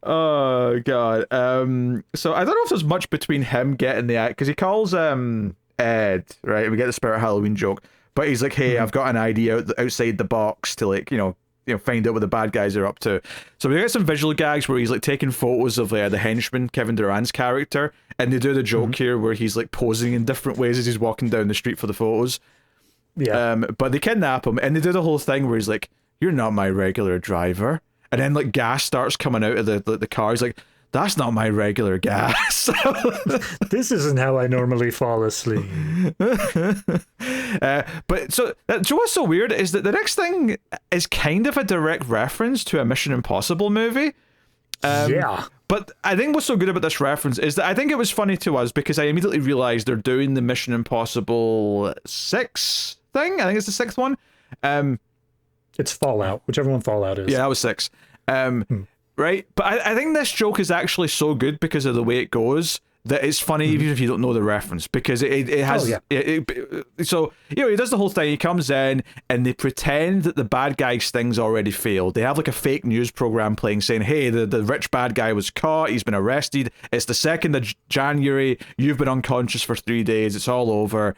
Oh god. So I don't know if there's much between him getting the act because he calls Ed, right? We get the Spirit Halloween joke, but he's like, hey, I've got an idea outside the box to like, find out what the bad guys are up to. So we get some visual gags where he's like taking photos of the henchman, Kevin Durant's character, and they do the joke here where he's like posing in different ways as he's walking down the street for the photos. Yeah. But they kidnap him and they do the whole thing where he's like, you're not my regular driver. And then like gas starts coming out of the car. He's like, that's not my regular gas. This isn't how I normally fall asleep. But so, do you know what's so weird is that the next thing is kind of a direct reference to a Mission Impossible movie. Yeah. But I think what's so good about this reference is that I think it was funny to us because I immediately realized they're doing the Mission Impossible 6 thing. I think it's the 6th one. It's Fallout, whichever one Fallout is. Yeah, that was 6. Right? But I think this joke is actually so good because of the way it goes that it's funny even if you don't know the reference because it has... Oh, yeah. So, he does the whole thing. He comes in and they pretend that the bad guy sting's already failed. They have like a fake news program playing saying, hey, the rich bad guy was caught. He's been arrested. It's the 2nd of January. You've been unconscious for 3 days. It's all over.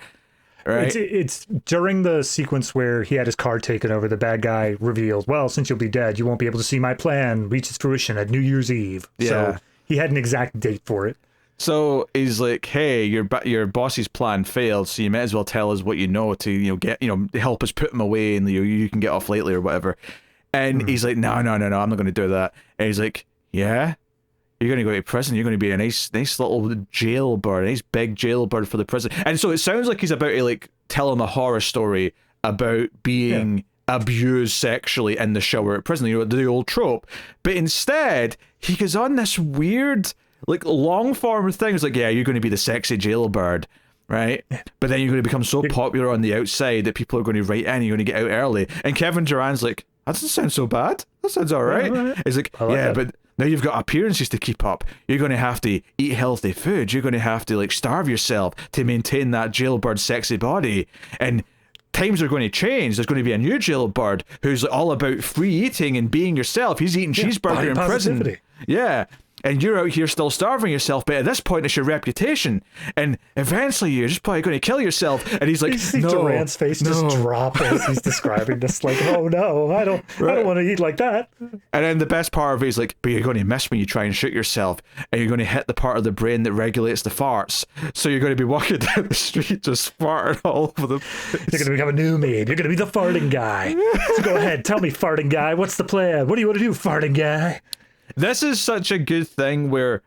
Right. It's during the sequence where he had his car taken over, the bad guy reveals, well, since you'll be dead, you won't be able to see my plan reach its fruition at New Year's Eve. Yeah. So he had an exact date for it. So he's like, hey, your boss's plan failed, so you might as well tell us what you know to, get, help us put him away and you can get off lately or whatever. And he's like, no, I'm not going to do that. And he's like, yeah? You're going to go to prison. You're going to be a nice little jailbird, a nice big jailbird for the prison. And so it sounds like he's about to like tell him a horror story about being abused sexually in the shower at prison, the old trope. But instead, he goes on this weird, like long form thing. It's like, yeah, you're going to be the sexy jailbird, right? But then you're going to become so popular on the outside that people are going to write in. You're going to get out early. And Kevin Durant's like, that doesn't sound so bad. That sounds all right. He's like, but now you've got appearances to keep up. You're going to have to eat healthy food. You're going to have to like starve yourself to maintain that jailbird sexy body. And times are going to change. There's going to be a new jailbird who's all about free eating and being yourself. He's eating cheeseburger in prison. Yeah. And you're out here still starving yourself, but at this point it's your reputation, and eventually you're just probably going to kill yourself. And he's like, you see Durant's face just drop as he's describing this, like, oh no, I don't want to eat like that. And then the best part of it is like, but you're going to miss when you try and shoot yourself, and you're going to hit the part of the brain that regulates the farts. So you're going to be walking down the street just farting all over the place. You're going to become a new maid. You're going to be the farting guy. So go ahead, tell me, farting guy, what's the plan? What do you want to do, farting guy? This is such a good thing where,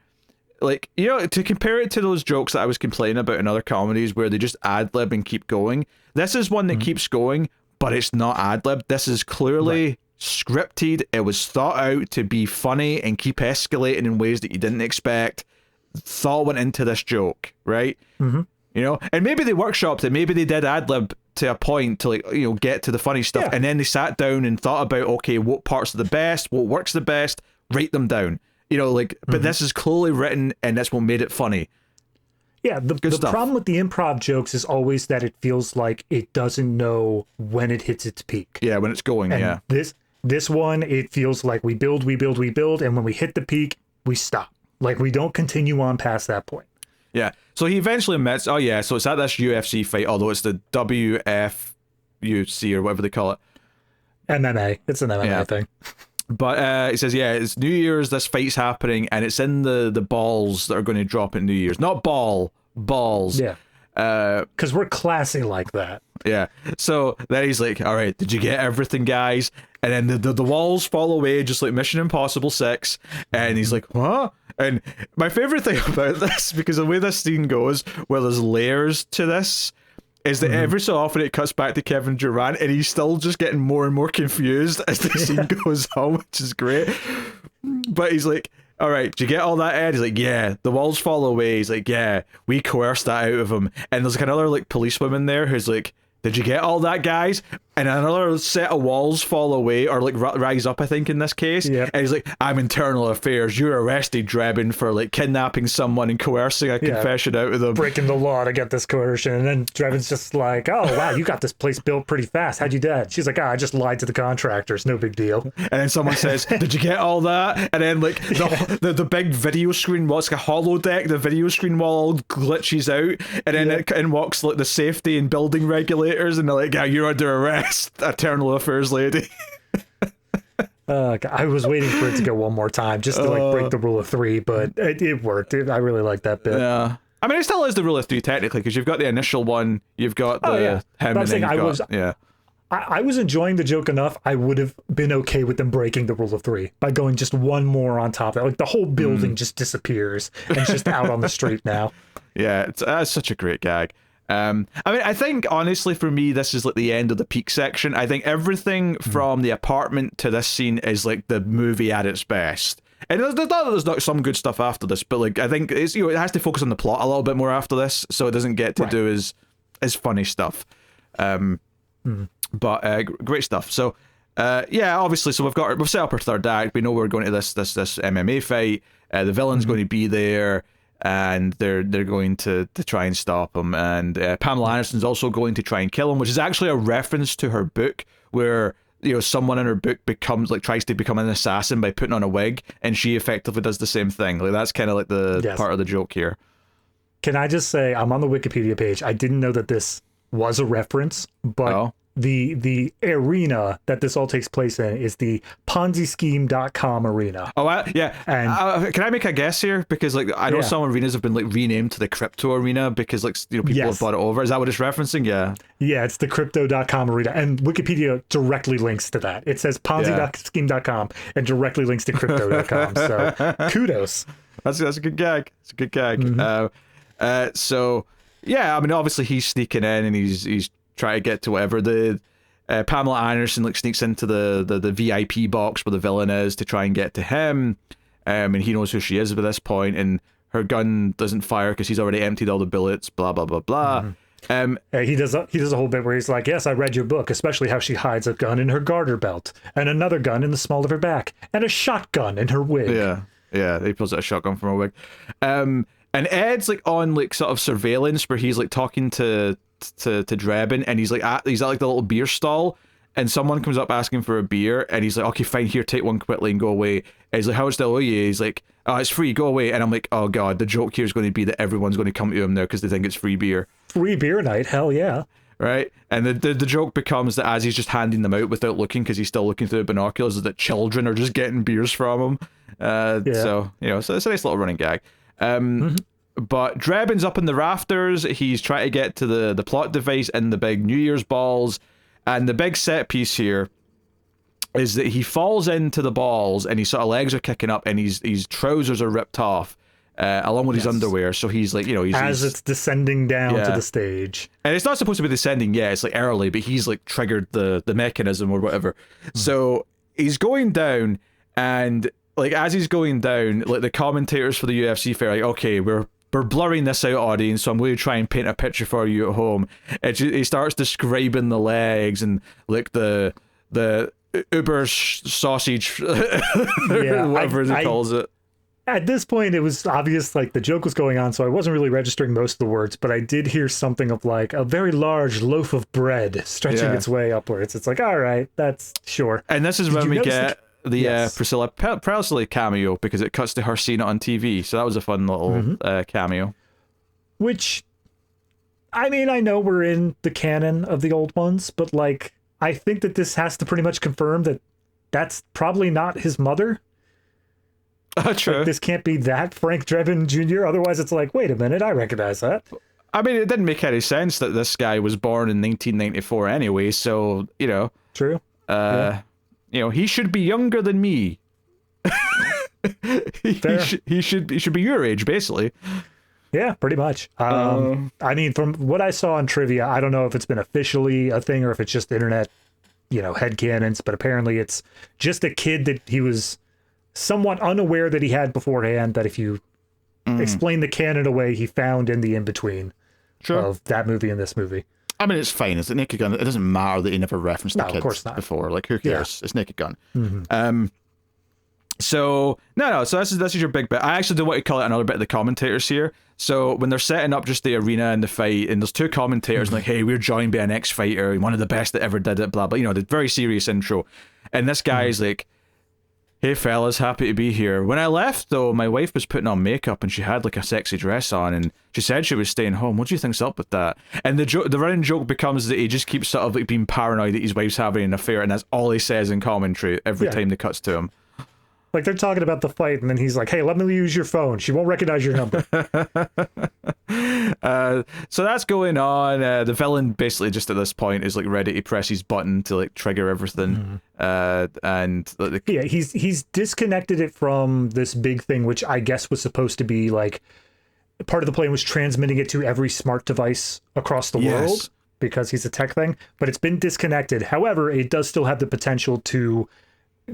like, to compare it to those jokes that I was complaining about in other comedies where they just ad-lib and keep going, this is one that keeps going, but it's not ad-lib. This is clearly scripted. It was thought out to be funny and keep escalating in ways that you didn't expect. Thought went into this joke, right? And maybe they workshopped it. Maybe they did ad-lib to a point to, like, get to the funny stuff. And then they sat down and thought about, okay, what parts are the best? What works the best? Write them down, but this is clearly written and that's what made it funny. Yeah, the problem with the improv jokes is always that it feels like it doesn't know when it hits its peak. Yeah, when it's going, and this one, it feels like we build, and when we hit the peak, we stop. Like, we don't continue on past that point. Yeah, so he eventually admits, so it's at this UFC fight, although it's the WFUC or whatever they call it. MMA. It's an MMA thing. But he says, it's New Year's, this fight's happening, and it's in the balls that are going to drop at New Year's. Not balls. Yeah. Because we're classy like that. Yeah. So then he's like, all right, did you get everything, guys? And then the walls fall away, just like Mission Impossible 6. And he's like, huh? And my favorite thing about this, because the way this scene goes, where there's layers to this, is that every so often it cuts back to Kevin Durant, and he's still just getting more and more confused as the scene goes on, which is great. But he's like, all right, did you get all that, Ed? He's like, yeah. The walls fall away. He's like, yeah, we coerced that out of him. And there's like another like policewoman there who's like, did you get all that, guys? And another set of walls fall away, or like rise up, I think, in this case. Yep. And he's like, I'm internal affairs. You're arrested, Drebin, for like kidnapping someone and coercing a confession out of them. Breaking the law to get this coercion. And then Drebin's just like, oh, wow, you got this place built pretty fast. How'd you do that? She's like, I just lied to the contractors. No big deal. And then someone says, did you get all that? And then like the big video screen, what's like a holodeck, the video screen wall glitches out. And then in walks like the safety and building regulators. And they're like, yeah, you're under arrest, Eternal Affairs lady. I was waiting for it to go one more time just to like break the rule of 3, but it worked. I really like that bit. Yeah. I mean, it still is the rule of 3 technically, because you've got the initial one, you've got the him, and then you've got... I was enjoying the joke enough. I would have been okay with them breaking the rule of 3 by going just one more on top of that. Like the whole building just disappears and it's just out on the street now. Yeah, that's such a great gag. I mean, I think honestly for me, this is like the end of the peak section. I think everything from the apartment to this scene is like the movie at its best. And there's not some good stuff after this, but like I think it's, you know, it has to focus on the plot a little bit more after this, so it doesn't get to do as funny stuff. But great stuff. So obviously, so we've set up our third act. We know we're going to this MMA fight. The villain's going to be there, and they're going to try and stop him. And Pamela Anderson's also going to try and kill him, which is actually a reference to her book, where you know someone in her book tries to become an assassin by putting on a wig, and she effectively does the same thing. Like that's kind of like the part of the joke here. Can I just say, I'm on the Wikipedia page. I didn't know that this was a reference, but the arena that this all takes place in is the PonziScheme.com arena. And can I make a guess here? Because like I know some arenas have been like renamed to the crypto arena because like people have bought it over. Is that what it's referencing? Yeah, it's the crypto.com arena, and Wikipedia directly links to that. It says Ponzi.scheme.com and directly links to crypto.com. So kudos. That's a good gag. It's a good gag. So yeah, I mean obviously he's sneaking in and he's trying to get to whatever. The Pamela Anderson like sneaks into the VIP box where the villain is to try and get to him, and he knows who she is by this point, and her gun doesn't fire because he's already emptied all the bullets. Blah blah blah blah. He does a whole bit where he's like, yes, I read your book, especially how she hides a gun in her garter belt and another gun in the small of her back and a shotgun in her wig. Yeah, he pulls out a shotgun from her wig. And Ed's like on like sort of surveillance where he's like talking to Drebin, and he's at like the little beer stall, and someone comes up asking for a beer, and he's like, okay, fine, here, take one quickly and go away. And he's like, how much do I owe you? He's like, oh, it's free, go away. And I'm like, oh god, the joke here is going to be that everyone's going to come to him now because they think it's free beer. Free beer night, hell yeah. Right? And the joke becomes that as he's just handing them out without looking, because he's still looking through the binoculars, is that children are just getting beers from him. So, you know, so it's a nice little running gag. But Drebin's up in the rafters. He's trying to get to the plot device in the big New Year's balls. And the big set piece here is that he falls into the balls and his sort of legs are kicking up and his trousers are ripped off along with his underwear. So he's like, you know, he's it's descending down to the stage. And it's not supposed to be descending. Yeah, it's like early, but he's like triggered the mechanism or whatever. So he's going down, and like as he's going down, like the commentators for the UFC fair are like, okay, we're blurring this out, audience, so I'm going to try and paint a picture for you at home. He starts describing the legs and like the Uber sausage, whatever he calls it. At this point, it was obvious like the joke was going on, so I wasn't really registering most of the words, but I did hear something of like a very large loaf of bread stretching its way upwards. It's like, all right, that's sure. And this is when we get the Priscilla Presley cameo, because it cuts to her seeing it on TV. So that was a fun little cameo. Which, I mean, I know we're in the canon of the old ones, but like, I think that this has to pretty much confirm that that's probably not his mother. True. Like, this can't be that Frank Drebin Jr. Otherwise, it's like, wait a minute, I recognize that. I mean, it didn't make any sense that this guy was born in 1994 anyway. So True. Yeah. he should be younger than me. Fair. He should be your age, basically. Yeah, pretty much. I mean, from what I saw on trivia, I don't know if it's been officially a thing or if it's just internet, headcanons, but apparently it's just a kid that he was somewhat unaware that he had beforehand, that if you explain the canon away, he found in the in-between of that movie and this movie. I mean, it's fine. It's a Naked Gun. It doesn't matter that he never referenced the kids of course not. before. Like, who cares? Yeah. It's Naked Gun. Mm-hmm. So this is your big bit. I actually do want to call it another bit of the commentators here. So when they're setting up just the arena and the fight, and there's two commentators like, hey, we're joined by an ex-fighter, one of the best that ever did it, blah blah. The very serious intro, and this guy's like, hey fellas, happy to be here. When I left though, my wife was putting on makeup and she had like a sexy dress on, and she said she was staying home. What do you think's up with that? And the running joke becomes that he just keeps sort of like being paranoid that his wife's having an affair, and that's all he says in commentary every time they cuts to him. Like, they're talking about the fight, and then he's like, hey, let me use your phone. She won't recognize your number. So that's going on. The villain basically just at this point is like ready to press his button to like trigger everything. And he's disconnected it from this big thing, which I guess was supposed to be like part of the plan was transmitting it to every smart device across the world, because he's a tech thing, but it's been disconnected. However, it does still have the potential to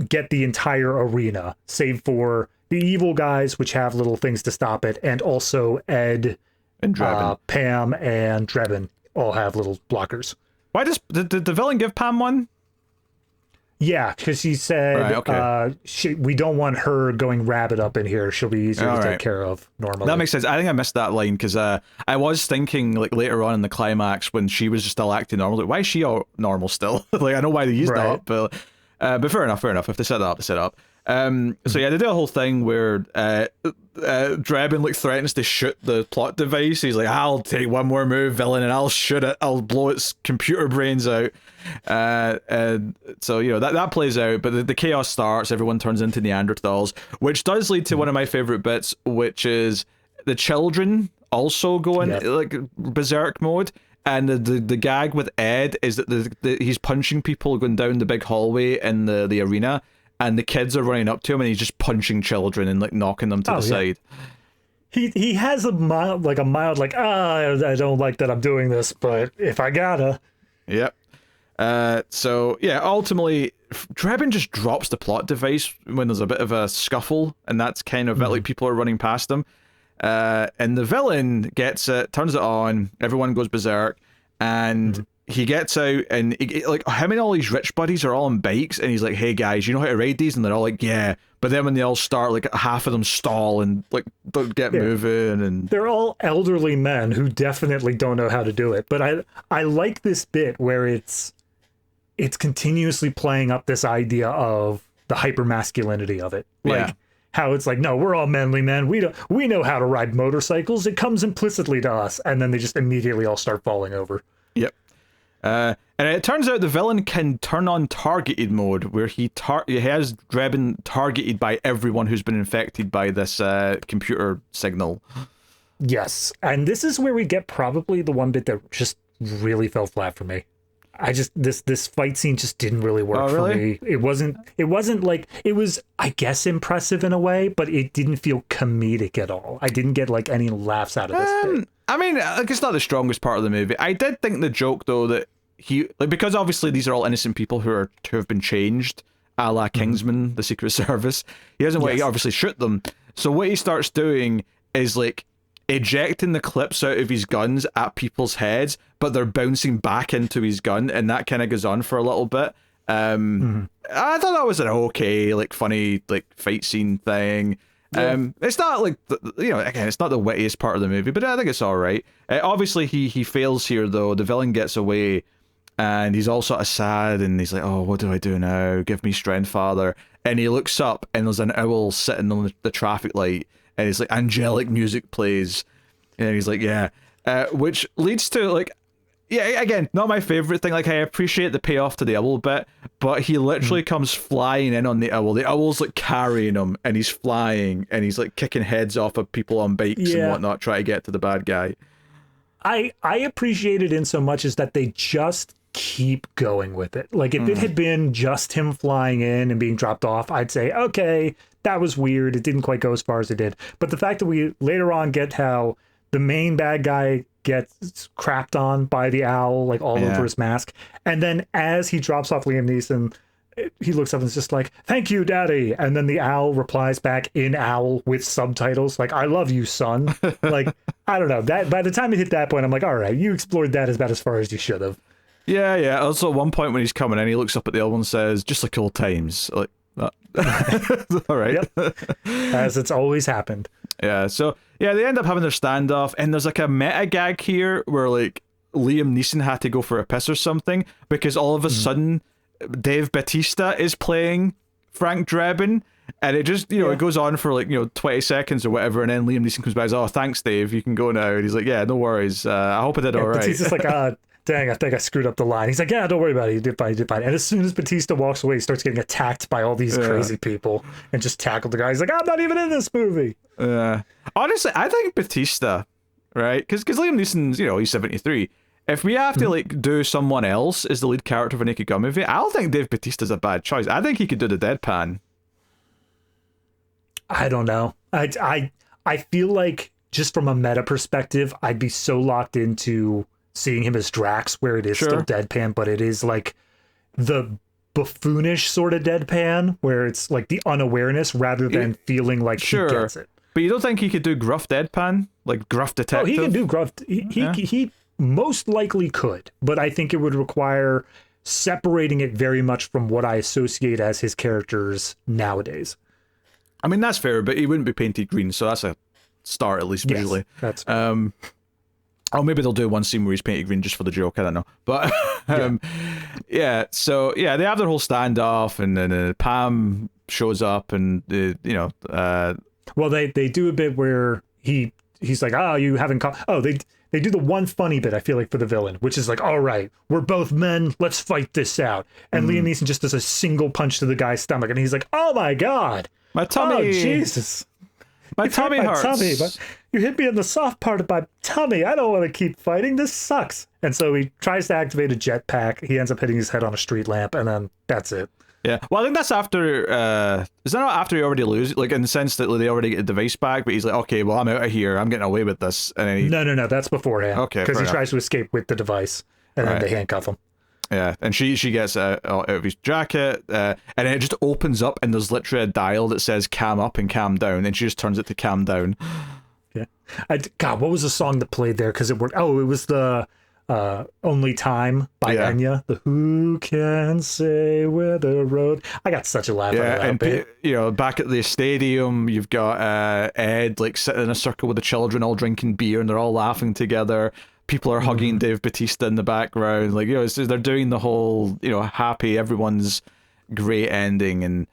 get the entire arena, save for the evil guys, which have little things to stop it, and also Ed and Drebin. Pam and Drebin all have little blockers. Why did the villain give Pam one? Yeah, because he said, we don't want her going rabid up in here. She'll be easier to take care of normally. That makes sense. I think I missed that line because I was thinking like later on in the climax when she was still acting normal. Like, why is she all normal still? Like, I know why they used that up, but fair enough. If they set that up, they set it up. So yeah, they do a whole thing where Drebin like threatens to shoot the plot device. He's like, I'll take one more move, villain, and I'll shoot it. I'll blow its computer brains out. And so that plays out, but the chaos starts. Everyone turns into Neanderthals, which does lead to one of my favorite bits, which is the children also going like berserk mode. And the gag with Ed is that he's punching people going down the big hallway in the arena, and the kids are running up to him, and he's just punching children and like knocking them to the side. He has a mild I don't like that I'm doing this, but if I gotta. Yep. So yeah, ultimately, Drebin just drops the plot device when there's a bit of a scuffle, and that's kind of it, like people are running past him. And the villain gets it, turns it on, everyone goes berserk, and he gets out, and like him and all these rich buddies are all on bikes, and he's like, hey guys, you know how to ride these? And they're all like, yeah. But then when they all start, like half of them stall and like don't get moving, and they're all elderly men who definitely don't know how to do it. But I like this bit where it's continuously playing up this idea of the hypermasculinity of it. Like how it's like, no, we're all manly men. We know how to ride motorcycles. It comes implicitly to us. And then they just immediately all start falling over. Yep. And it turns out the villain can turn on targeted mode, where he has Drebin targeted by everyone who's been infected by this computer signal. Yes. And this is where we get probably the one bit that just really fell flat for me. This fight scene just didn't really work for me. It wasn't like, it was, I guess, impressive in a way, but it didn't feel comedic at all. I didn't get like any laughs out of this bit. I mean, like, it's not the strongest part of the movie. I did think the joke though that he, like, because obviously these are all innocent people who have been changed, a la Kingsman, the Secret Service. He doesn't want to obviously shoot them. So what he starts doing is like ejecting the clips out of his guns at people's heads, but they're bouncing back into his gun, and that kind of goes on for a little bit. I thought that was an okay, like, funny, like, fight scene thing. It's not like again, it's not the wittiest part of the movie, but I think it's all right. Obviously he fails here though. The villain gets away, and he's all sort of sad, and he's like, oh, what do I do now? Give me strength, father. And he looks up, and there's an owl sitting on the traffic light, and it's like angelic music plays, and he's like, yeah, which leads to like, yeah, again, not my favorite thing. Like, I appreciate the payoff to the owl bit, but he literally comes flying in on the owl. The owl's like carrying him, and he's flying, and he's like kicking heads off of people on bikes and whatnot, trying to get to the bad guy. I appreciate it in so much as that they just keep going with it. Like if it had been just him flying in and being dropped off, I'd say, okay, that was weird. It didn't quite go as far as it did. But the fact that we later on get how the main bad guy gets crapped on by the owl, like all over his mask. And then as he drops off Liam Neeson, he looks up and is just like, thank you, daddy. And then the owl replies back in owl with subtitles like, I love you, son. Like, I don't know. That by the time it hit that point, I'm like, all right, you explored that about as far as you should have. Yeah. Also, at one point when he's coming in, he looks up at the old one and says, just like old times. Like, all right. Yep. As it's always happened. Yeah, so, yeah, they end up having their standoff, and there's like a meta gag here where, like, Liam Neeson had to go for a piss or something because all of a sudden Dave Bautista is playing Frank Drebin, and it just, it goes on for like, 20 seconds or whatever, and then Liam Neeson comes back and says, oh, thanks, Dave, you can go now. And he's like, yeah, no worries. I hope I did all right. Batista's like, dang, I think I screwed up the line. He's like, yeah, don't worry about it. You did fine. And as soon as Batista walks away, he starts getting attacked by all these crazy people and just tackled the guy. He's like, I'm not even in this movie. Honestly, I think Batista, right? Because Liam Neeson's, he's 73. If we have to, like, do someone else as the lead character of a Naked Gun movie, I don't think Dave Bautista's a bad choice. I think he could do the deadpan. I don't know. I feel like, just from a meta perspective, I'd be so locked into seeing him as Drax, where it is still deadpan, but it is like the buffoonish sort of deadpan, where it's like the unawareness rather than feeling like he gets it. But you don't think he could do gruff deadpan? Like gruff detective? Oh, he can do gruff. He most likely could, but I think it would require separating it very much from what I associate as his characters nowadays. I mean, that's fair, but he wouldn't be painted green, so that's a start at least visually. Yes, that's or maybe they'll do one scene where he's painted green just for the joke. I don't know. But so they have their whole standoff, and then Pam shows up, and well, they do a bit where he's like, oh, you haven't caught. Oh, they do the one funny bit, I feel like, for the villain, which is like, all right, we're both men, let's fight this out. And Liam Neeson just does a single punch to the guy's stomach, and he's like, oh my god, my tummy, oh Jesus. My tummy hurts. But you hit me in the soft part of my tummy. I don't want to keep fighting. This sucks. And so he tries to activate a jetpack. He ends up hitting his head on a street lamp, and then that's it. Yeah. Well, I think that's after. Is that not after he already loses? Like, in the sense that they already get the device back, but he's like, okay, well, I'm out of here. I'm getting away with this. And then No. That's beforehand. Okay. Because he tries to escape with the device, and then they handcuff him. Yeah, and she gets out of his jacket, and then it just opens up, and there's literally a dial that says "cam up" and "cam down," and she just turns it to "cam down." Yeah, God, what was the song that played there? Because it worked. Oh, it was the "Only Time" by Enya. The "Who Can Say Where the Road." I got such a laugh out of that bit. Back at the stadium, you've got Ed like sitting in a circle with the children, all drinking beer, and they're all laughing together. People are hugging Dave Bautista in the background, like they're doing the whole happy, everyone's great ending, and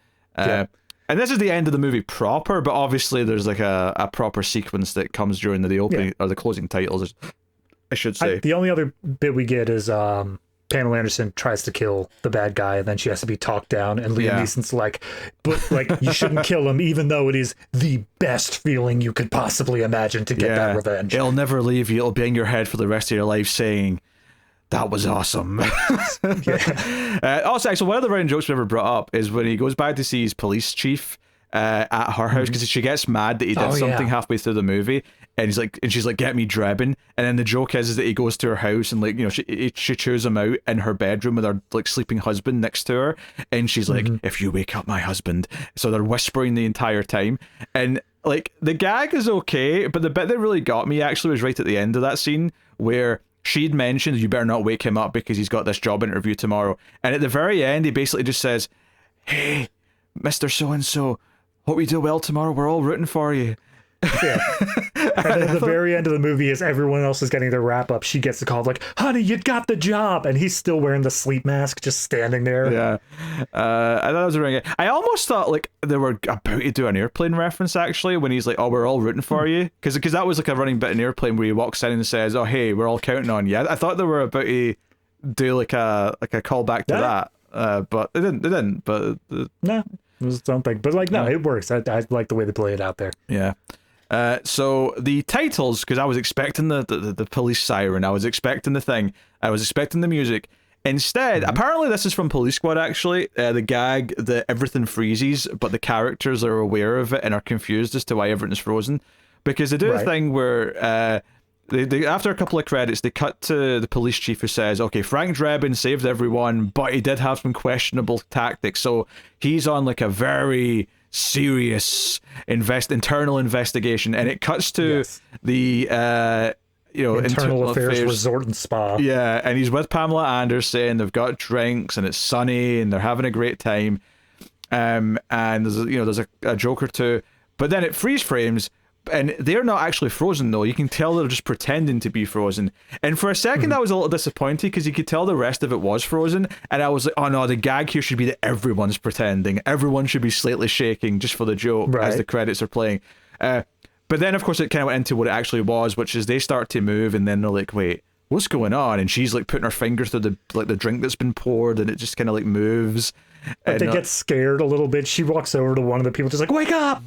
this is the end of the movie proper. But obviously, there's like a proper sequence that comes during the opening or the closing titles, I should say. The only other bit we get is Pamela Anderson tries to kill the bad guy, and then she has to be talked down, and Liam Neeson's like, but like, you shouldn't kill him, even though it is the best feeling you could possibly imagine to get that revenge. It'll never leave you. It'll be in your head for the rest of your life saying, that was awesome. Also, one of the running jokes we ever brought up is when he goes back to see his police chief at her house, because she gets mad that he did something halfway through the movie, and she's like, get me Drebin. And then the joke is that he goes to her house, and like, she chews him out in her bedroom with her like sleeping husband next to her, and she's like, if you wake up my husband. So they're whispering the entire time, and like the gag is okay, but the bit that really got me actually was right at the end of that scene where she'd mentioned, you better not wake him up because he's got this job interview tomorrow, and at the very end he basically just says, hey, Mr. So-and-so, hope you do well tomorrow, we're all rooting for you. Yeah. And then at the very end of the movie, as everyone else is getting their wrap up, she gets the call like, honey, you got the job, and he's still wearing the sleep mask, just standing there. Yeah. I thought that was a ring. I almost thought like they were about to do an Airplane reference, actually, when he's like, oh, we're all rooting for you, because that was like a running bit in Airplane where he walks in and says, oh, hey, we're all counting on you. I thought they were about to do like a callback to that, but they didn't. But no, it was something. But like, no, it works. I like the way they play it out there. Yeah. So the titles, because I was expecting the police siren, I was expecting the thing, I was expecting the music. Instead, apparently this is from Police Squad, actually, the gag that everything freezes, but the characters are aware of it and are confused as to why everything's frozen. Because they do a thing where they after a couple of credits, they cut to the police chief who says, okay, Frank Drebin saved everyone, but he did have some questionable tactics, so he's on like a very serious internal investigation, and it cuts to the internal affairs resort and spa. Yeah, and he's with Pamela Anderson. They've got drinks, and it's sunny, and they're having a great time. And there's a joke or two, but then it freeze frames, and they're not actually frozen though. You can tell they're just pretending to be frozen. And for a second, I was a little disappointed because you could tell the rest of it was frozen, and I was like, oh no, the gag here should be that everyone's pretending. Everyone should be slightly shaking just for the joke as the credits are playing. But then, of course, it kind of went into what it actually was, which is they start to move, and then they're like, wait, what's going on? And she's like putting her finger through the drink that's been poured, and it just kind of like moves. But they get scared a little bit. She walks over to one of the people, just like, wake up,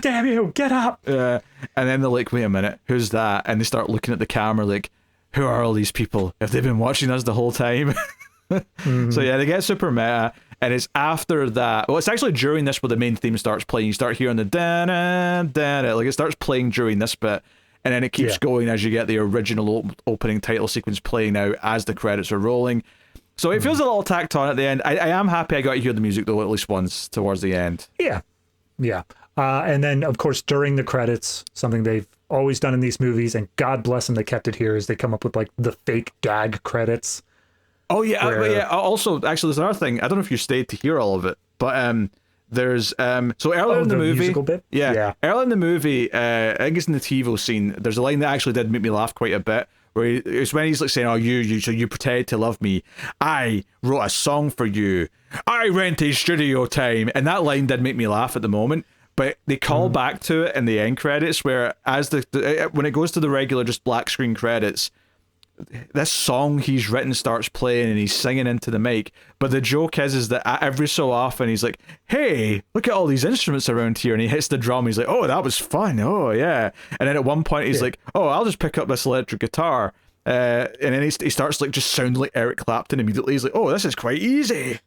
damn you, get up. And then they're like, wait a minute, who's that? And they start looking at the camera like, who are all these people? Have they been watching us the whole time? So yeah, they get super meta. And it's after that, well, it's actually during this where the main theme starts playing. You start hearing the da-da, like it starts playing during this bit, and then it keeps going as you get the original opening title sequence playing out as the credits are rolling. So it feels a little tacked on at the end. I am happy I got to hear the music though at least once towards the end. Yeah. And then of course during the credits, something they've always done in these movies, and God bless them, they kept it here, is they come up with like the fake gag credits. Oh yeah, Also, actually, there's another thing. I don't know if you stayed to hear all of it, but there's so earlier in the movie, musical bit? Earlier in the movie, I think it's in the TiVo scene. There's a line that actually did make me laugh quite a bit. Where it's when he's like saying, "Oh, you pretend to love me. I wrote a song for you. I rented studio time," and that line did make me laugh at the moment. But they call back to it in the end credits, where as when it goes to the regular just black screen credits, this song he's written starts playing and he's singing into the mic. But the joke is that every so often he's like, hey, look at all these instruments around here, and he hits the drum. He's like, oh, that was fun. Oh yeah. And then at one point he's like, oh, I'll just pick up this electric guitar, and then he starts like just sounding like Eric Clapton immediately. He's like, oh, this is quite easy.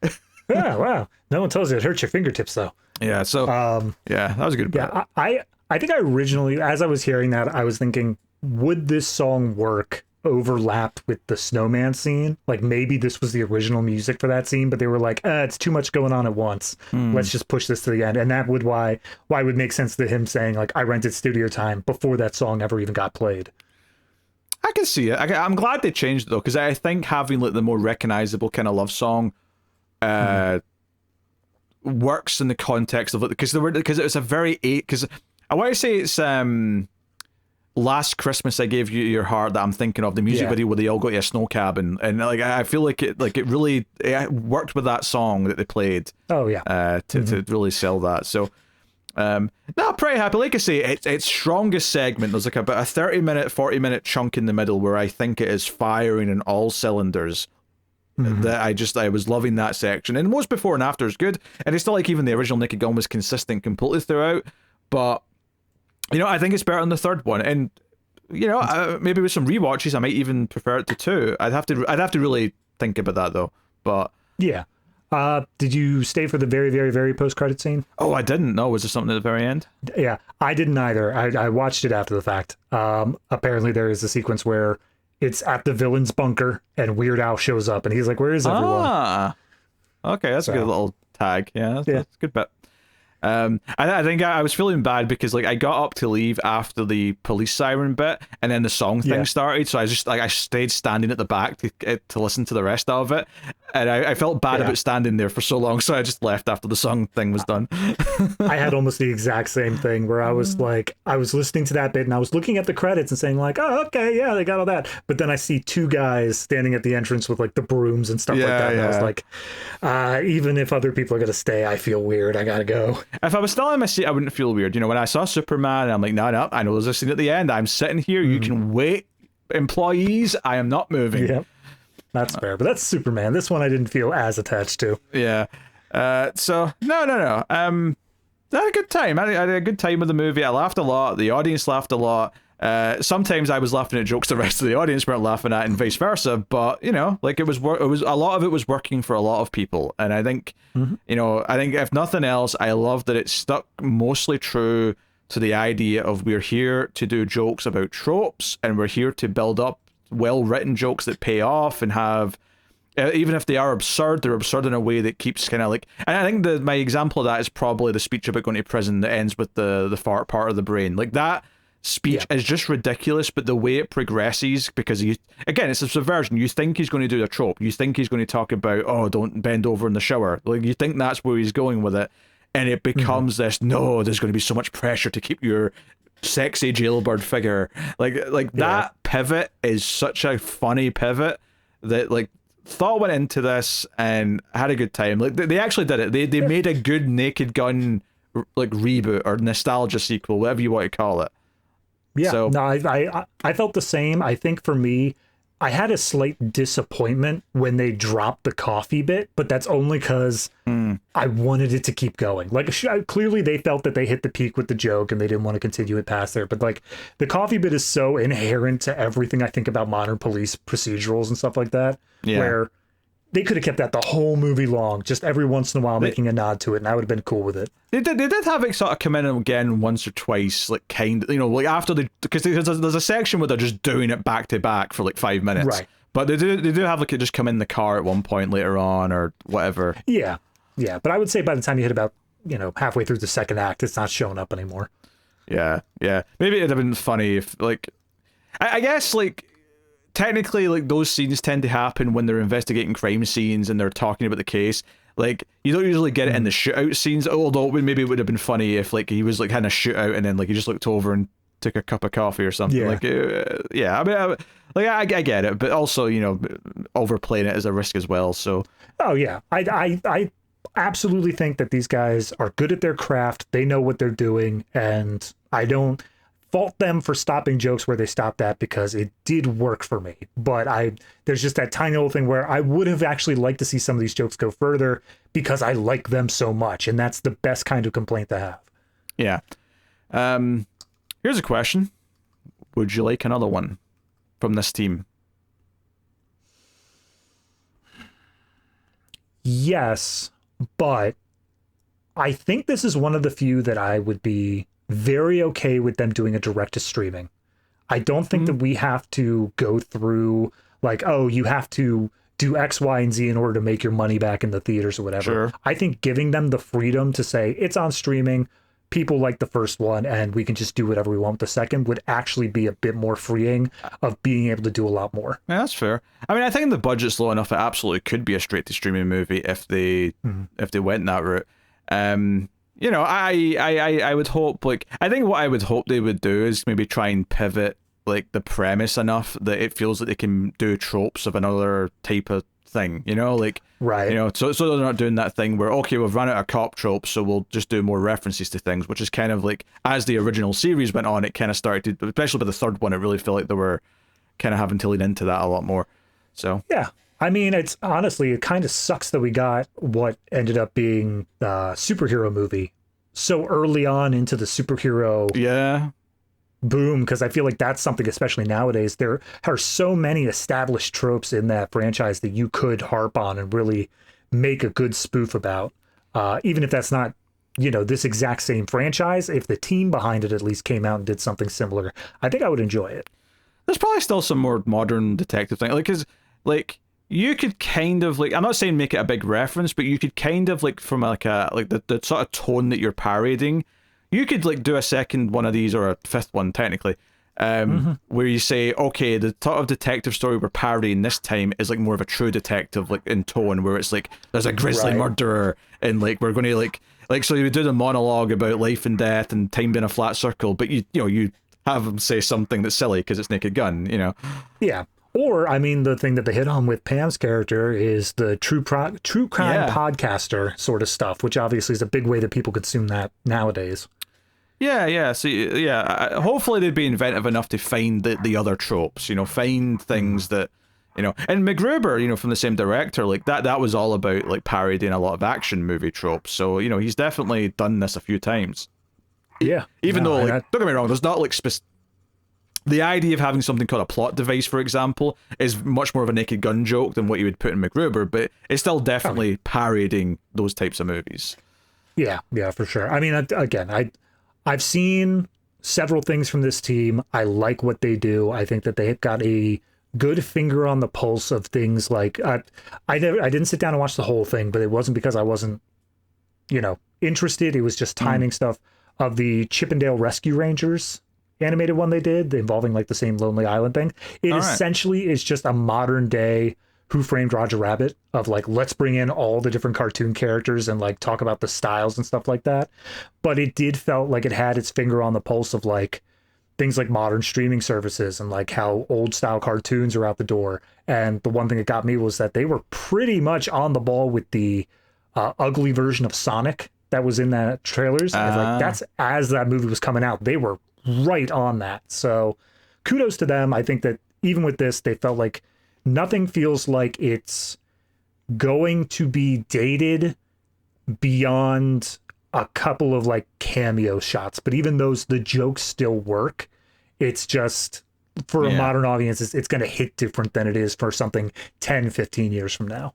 Yeah, wow, no one tells you it hurts your fingertips though. Yeah, so that was a good bit. I think I originally, as I was hearing that, I was thinking, would this song work overlapped with the snowman scene? Like maybe this was the original music for that scene, but they were like, it's too much going on at once. Let's just push this to the end. And that would why would make sense to him saying like, I rented studio time before that song ever even got played. I can see it. I'm glad they changed it though, because I think having like the more recognizable kind of love song works in the context of it, because it was a very because I want to say it's Last Christmas I Gave You Your Heart that I'm thinking of, the music video where they all go to a snow cabin, and like I feel like it really worked with that song that they played. Oh yeah. To really sell that. So no, pretty happy. Like I say, its strongest segment, there's like about a 40-minute chunk in the middle where I think it is firing in all cylinders. That I was loving that section, and most before and after is good, and it's still like even the original Naked Gun was consistent completely throughout, but I think it's better than the third one, and maybe with some rewatches I might even prefer it to 2. I'd have to really think about that though. But yeah. Did you stay for the very, very, very post-credit scene? Oh, I didn't know. Was there something at the very end? Yeah, I didn't either. I watched it after the fact. Apparently there is a sequence where it's at the villain's bunker and Weird Al shows up and he's like, where is everyone? Okay, that's a good little tag. Yeah, that's a good bit. I think I was feeling bad because like I got up to leave after the police siren bit, and then the song thing started, so I just I stayed standing at the back to listen to the rest of it, and I felt bad about standing there for so long, so I just left after the song thing was done. I had almost the exact same thing where I was like, I was listening to that bit and I was looking at the credits and saying like, oh okay, yeah, they got all that, but then I see 2 guys standing at the entrance with like the brooms and stuff like that, and I was like, even if other people are gonna stay, I feel weird, I gotta go. If I was still in my seat, I wouldn't feel weird. When I saw Superman, I'm like, no, I know there's a scene at the end. I'm sitting here. You can wait, employees. I am not moving. Yep. That's fair. But that's Superman. This one I didn't feel as attached to. Yeah. So, no. I had a good time. I had a good time with the movie. I laughed a lot. The audience laughed a lot. Sometimes I was laughing at jokes the rest of the audience weren't laughing at, and vice versa. But like it was a lot of it was working for a lot of people, and I think I think if nothing else, I love that it stuck mostly true to the idea of we're here to do jokes about tropes, and we're here to build up well written jokes that pay off and have. Even if they are absurd, they're absurd in a way that keeps kind of like. And I think my example of that is probably the speech about going to prison that ends with the fart part of the brain. Like that speech is just ridiculous, but the way it progresses, because it's a subversion. You think he's going to do a trope. You think he's going to talk about, oh, don't bend over in the shower. Like you think that's where he's going with it, and it becomes this. No, there's going to be so much pressure to keep your sexy jailbird figure. Like that pivot is such a funny pivot that like. Thought went into this and had a good time. Like they actually did it. They made a good Naked Gun like reboot or nostalgia sequel, whatever you want to call it. Yeah, so, no, I felt the same. I think for me, I had a slight disappointment when they dropped the coffee bit, but that's only because I wanted it to keep going. Like clearly they felt that they hit the peak with the joke and they didn't want to continue it past there. But like the coffee bit is so inherent to everything I think about modern police procedurals and stuff like that, where they could have kept that the whole movie long, just every once in a while making a nod to it, and I would have been cool with it. They did have it sort of come in again once or twice, like like after because there's a section where they're just doing it back to back for like 5 minutes, right? But they do have like it just come in the car at one point later on or whatever. Yeah. But I would say by the time you hit about halfway through the second act, it's not showing up anymore. Yeah. Maybe it'd have been funny if like, I guess like. Technically, like those scenes tend to happen when they're investigating crime scenes and they're talking about the case. Like you don't usually get it in the shootout scenes. Although maybe it would have been funny if like he was like had a shootout and then like he just looked over and took a cup of coffee or something. Like I mean, I get it, but also overplaying it is a risk as well. So I absolutely think that these guys are good at their craft. They know what they're doing, and I don't fault them for stopping jokes where they stopped at, because it did work for me. But there's just that tiny little thing where I would have actually liked to see some of these jokes go further because I like them so much, and that's the best kind of complaint to have. Yeah. Here's a question. Would you like another one from this team? Yes, but I think this is one of the few that I would be very okay with them doing a direct to streaming. I don't think that we have to go through like, oh, you have to do X, Y, and Z in order to make your money back in the theaters or whatever. Sure. I think giving them the freedom to say it's on streaming, people like the first one, and we can just do whatever we want with the second would actually be a bit more freeing of being able to do a lot more. Yeah, that's fair. I mean, I think the budget's low enough it absolutely could be a straight to streaming movie if they went that route. I would hope, like, I think what I would hope they would do is maybe try and pivot, like, the premise enough that it feels like they can do tropes of another type of thing, right. So they're not doing that thing where, okay, we've run out of cop tropes, so we'll just do more references to things, which is kind of like, as the original series went on, it kind of started to, especially by the third one, it really felt like they were kind of having to lean into that a lot more. So yeah. I mean, it's honestly, it kind of sucks that we got what ended up being the superhero movie so early on into the superhero boom, because I feel like that's something, especially nowadays, there are so many established tropes in that franchise that you could harp on and really make a good spoof about. Even if that's not, this exact same franchise, if the team behind it at least came out and did something similar, I think I would enjoy it. There's probably still some more modern detective thing, you could kind of I'm not saying make it a big reference, but you could kind of from the sort of tone that you're parodying, you could do a second one of these, or a fifth one technically, where you say, okay, the sort of detective story we're parodying this time is more of a true detective in tone, where it's there's a grisly murderer, and we're going to so you would do the monologue about life and death and time being a flat circle, but you have them say something that's silly because it's Naked Gun, Yeah. Or, I mean, the thing that they hit on with Pam's character is the true crime podcaster sort of stuff, which obviously is a big way that people consume that nowadays. Yeah. So, hopefully they'd be inventive enough to find the other tropes, find things that, And MacGruber, from the same director, like that was all about like parodying a lot of action movie tropes. So he's definitely done this a few times. Yeah, Even though, like, don't get me wrong, there's not like the idea of having something called a plot device, for example, is much more of a Naked Gun joke than what you would put in MacGruber, but it's still definitely parodying those types of movies. Yeah, for sure. I mean, again, I've seen several things from this team. I like what they do. I think that they've got a good finger on the pulse of things. Like I didn't sit down and watch the whole thing, but it wasn't because I wasn't, interested. It was just timing stuff of the Chippendale Rescue Rangers animated one they did involving like the same Lonely Island thing. It essentially is just a modern day Who Framed Roger Rabbit of like, let's bring in all the different cartoon characters and like talk about the styles and stuff like that. But it did felt like it had its finger on the pulse of like things like modern streaming services and like how old style cartoons are out the door. And the one thing that got me was that they were pretty much on the ball with the ugly version of Sonic that was in that trailers. And like that's as that movie was coming out, they were right on that. So kudos to them. I think that even with this, they felt like nothing feels like it's going to be dated beyond a couple of like cameo shots, but even those, the jokes still work. It's just for a modern audience, it's going to hit different than it is for something 10, 15 years from now.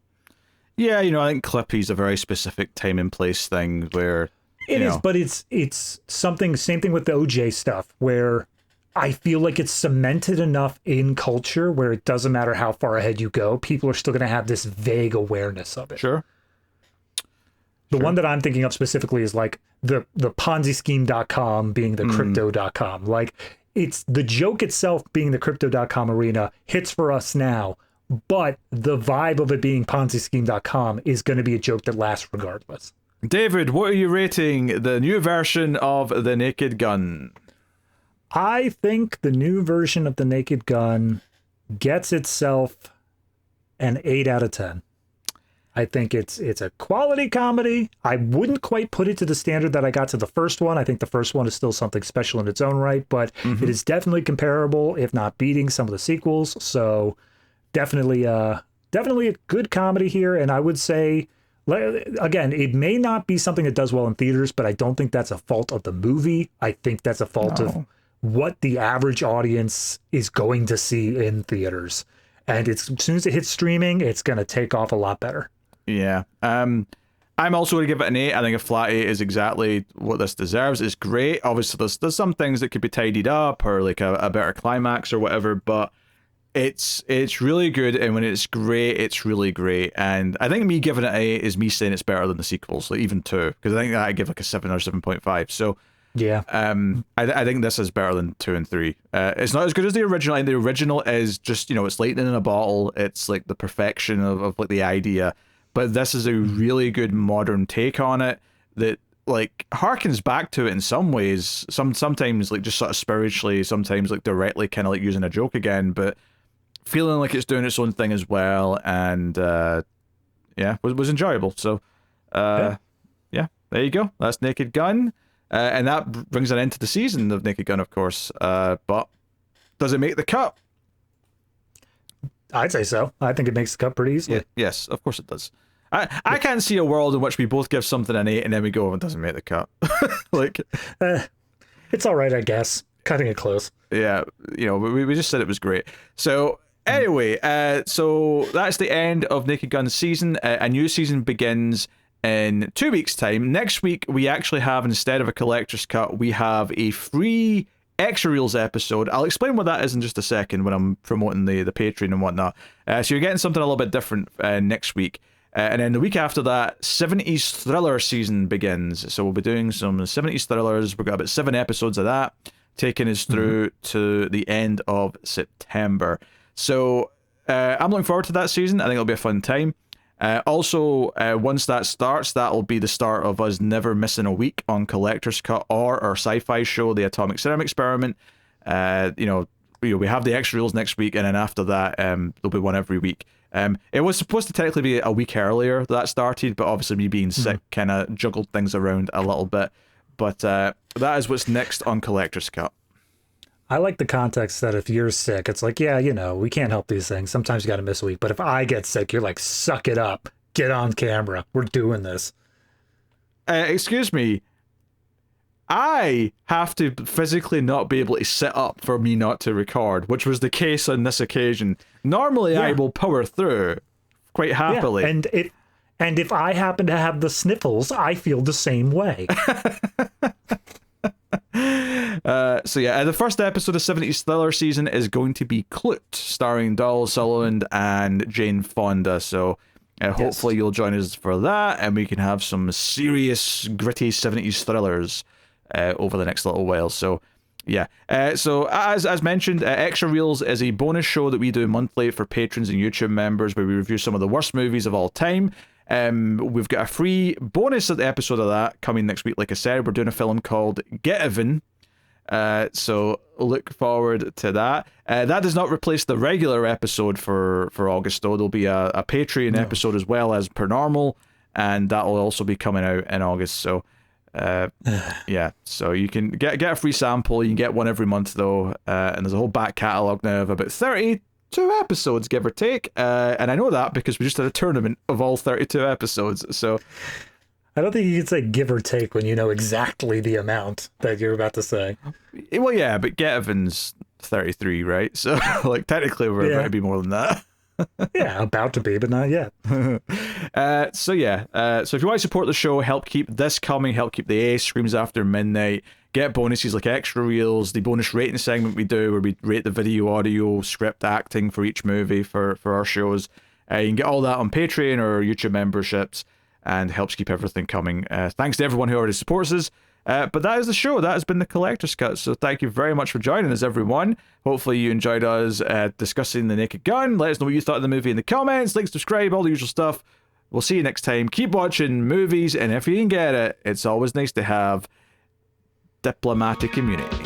Yeah, I think Clippy's a very specific time and place thing where it is, but it's something, same thing with the OJ stuff, where I feel like it's cemented enough in culture where it doesn't matter how far ahead you go, people are still going to have this vague awareness of it. Sure. The one that I'm thinking of specifically is like the Ponzi-scheme.com being the crypto.com. Like it's the joke itself being the crypto.com arena hits for us now, but the vibe of it being Ponzi-scheme.com is going to be a joke that lasts regardless. David, what are you rating the new version of The Naked Gun? I think the new version of The Naked Gun gets itself an 8 out of 10. I think it's a quality comedy. I wouldn't quite put it to the standard that I got to the first one. I think the first one is still something special in its own right, but it is definitely comparable, if not beating some of the sequels. So definitely a good comedy here. And I would say, again, it may not be something that does well in theaters, but I don't think that's a fault of the movie. I think that's a fault of what the average audience is going to see in theaters. And as soon as it hits streaming, it's going to take off a lot better. Yeah. I'm also going to give it an 8. I think a flat 8 is exactly what this deserves. It's great. Obviously, there's some things that could be tidied up or like a better climax or whatever, but it's really good. And when it's great, it's really great. And I think me giving it an 8 is me saying it's better than the sequels, like even 2, because I think that I give like a 7 or 7.5. So yeah, I think this is better than 2 and 3. It's not as good as the original, and the original is just, it's lightning in a bottle. It's like the perfection of like the idea, but this is a really good modern take on it that like harkens back to it in some ways. Sometimes like just sort of spiritually, sometimes like directly kind of like using a joke again, but feeling like it's doing its own thing as well. And was enjoyable. So there you go. That's Naked Gun. And that brings an end to the season of Naked Gun, of course. But does it make the cut? I'd say so. I think it makes the cut pretty easily. Yeah, yes, of course it does. I can't see a world in which we both give something an 8 and then we go, it doesn't make the cut. Like, it's all right, I guess. Cutting it close. Yeah, we just said it was great. So anyway, so that's the end of Naked Gun's season. A new season begins in 2 weeks' time. Next week, we actually have, instead of a collector's cut, we have a free Extra Reels episode. I'll explain what that is in just a second when I'm promoting the Patreon and whatnot. So you're getting something a little bit different next week. And then the week after that, 70s Thriller season begins. So we'll be doing some 70s Thrillers. We've got about 7 episodes of that, taking us through to the end of September. So I'm looking forward to that season. I think it'll be a fun time. Also, once that starts, that'll be the start of us never missing a week on Collector's Cut or our sci-fi show, The Atomic Serum Experiment. We have the Extra Reels next week, and then after that, there'll be one every week. It was supposed to technically be a week earlier that started, but obviously me being sick kind of juggled things around a little bit. But that is what's next on Collector's Cut. I like the context that if you're sick, it's like, yeah, we can't help these things. Sometimes you got to miss a week. But if I get sick, you're like, suck it up. Get on camera. We're doing this. Excuse me. I have to physically not be able to sit up for me not to record, which was the case on this occasion. Normally, I will power through quite happily. Yeah. And if I happen to have the sniffles, I feel the same way. So yeah, the first episode of 70s Thriller season is going to be Clute, starring Donald Sutherland and Jane Fonda. So hopefully you'll join us for that, and we can have some serious, gritty 70s thrillers over the next little while. So yeah, so as mentioned, Extra Reels is a bonus show that we do monthly for patrons and YouTube members, where we review some of the worst movies of all time. We've got a free bonus episode of that coming next week. Like I said, we're doing a film called Get Even. So look forward to that. That does not replace the regular episode for August, though. There'll be a Patreon episode as well as per normal, and that will also be coming out in August. So yeah, so you can get a free sample. You can get one every month, though, and there's a whole back catalogue now of about 32 episodes, give or take, and I know that because we just had a tournament of all 32 episodes. So I don't think you can say give or take when you know exactly the amount that you're about to say. Well, yeah, but Get Evan's 33, right? So like technically we're about to be more than that. Yeah, about to be, but not yet. So if you want to support the show, help keep this coming, help keep the A Screams After Midnight, get bonuses like Extra Reels, the bonus rating segment we do where we rate the video, audio, script, acting for each movie for our shows. You can get all that on Patreon or YouTube memberships, and helps keep everything coming. Thanks to everyone who already supports us. But that is the show. That has been the Collector's Cut. So thank you very much for joining us, everyone. Hopefully you enjoyed us discussing The Naked Gun. Let us know what you thought of the movie in the comments. Like, subscribe, all the usual stuff. We'll see you next time. Keep watching movies, and if you can get it, it's always nice to have diplomatic immunity.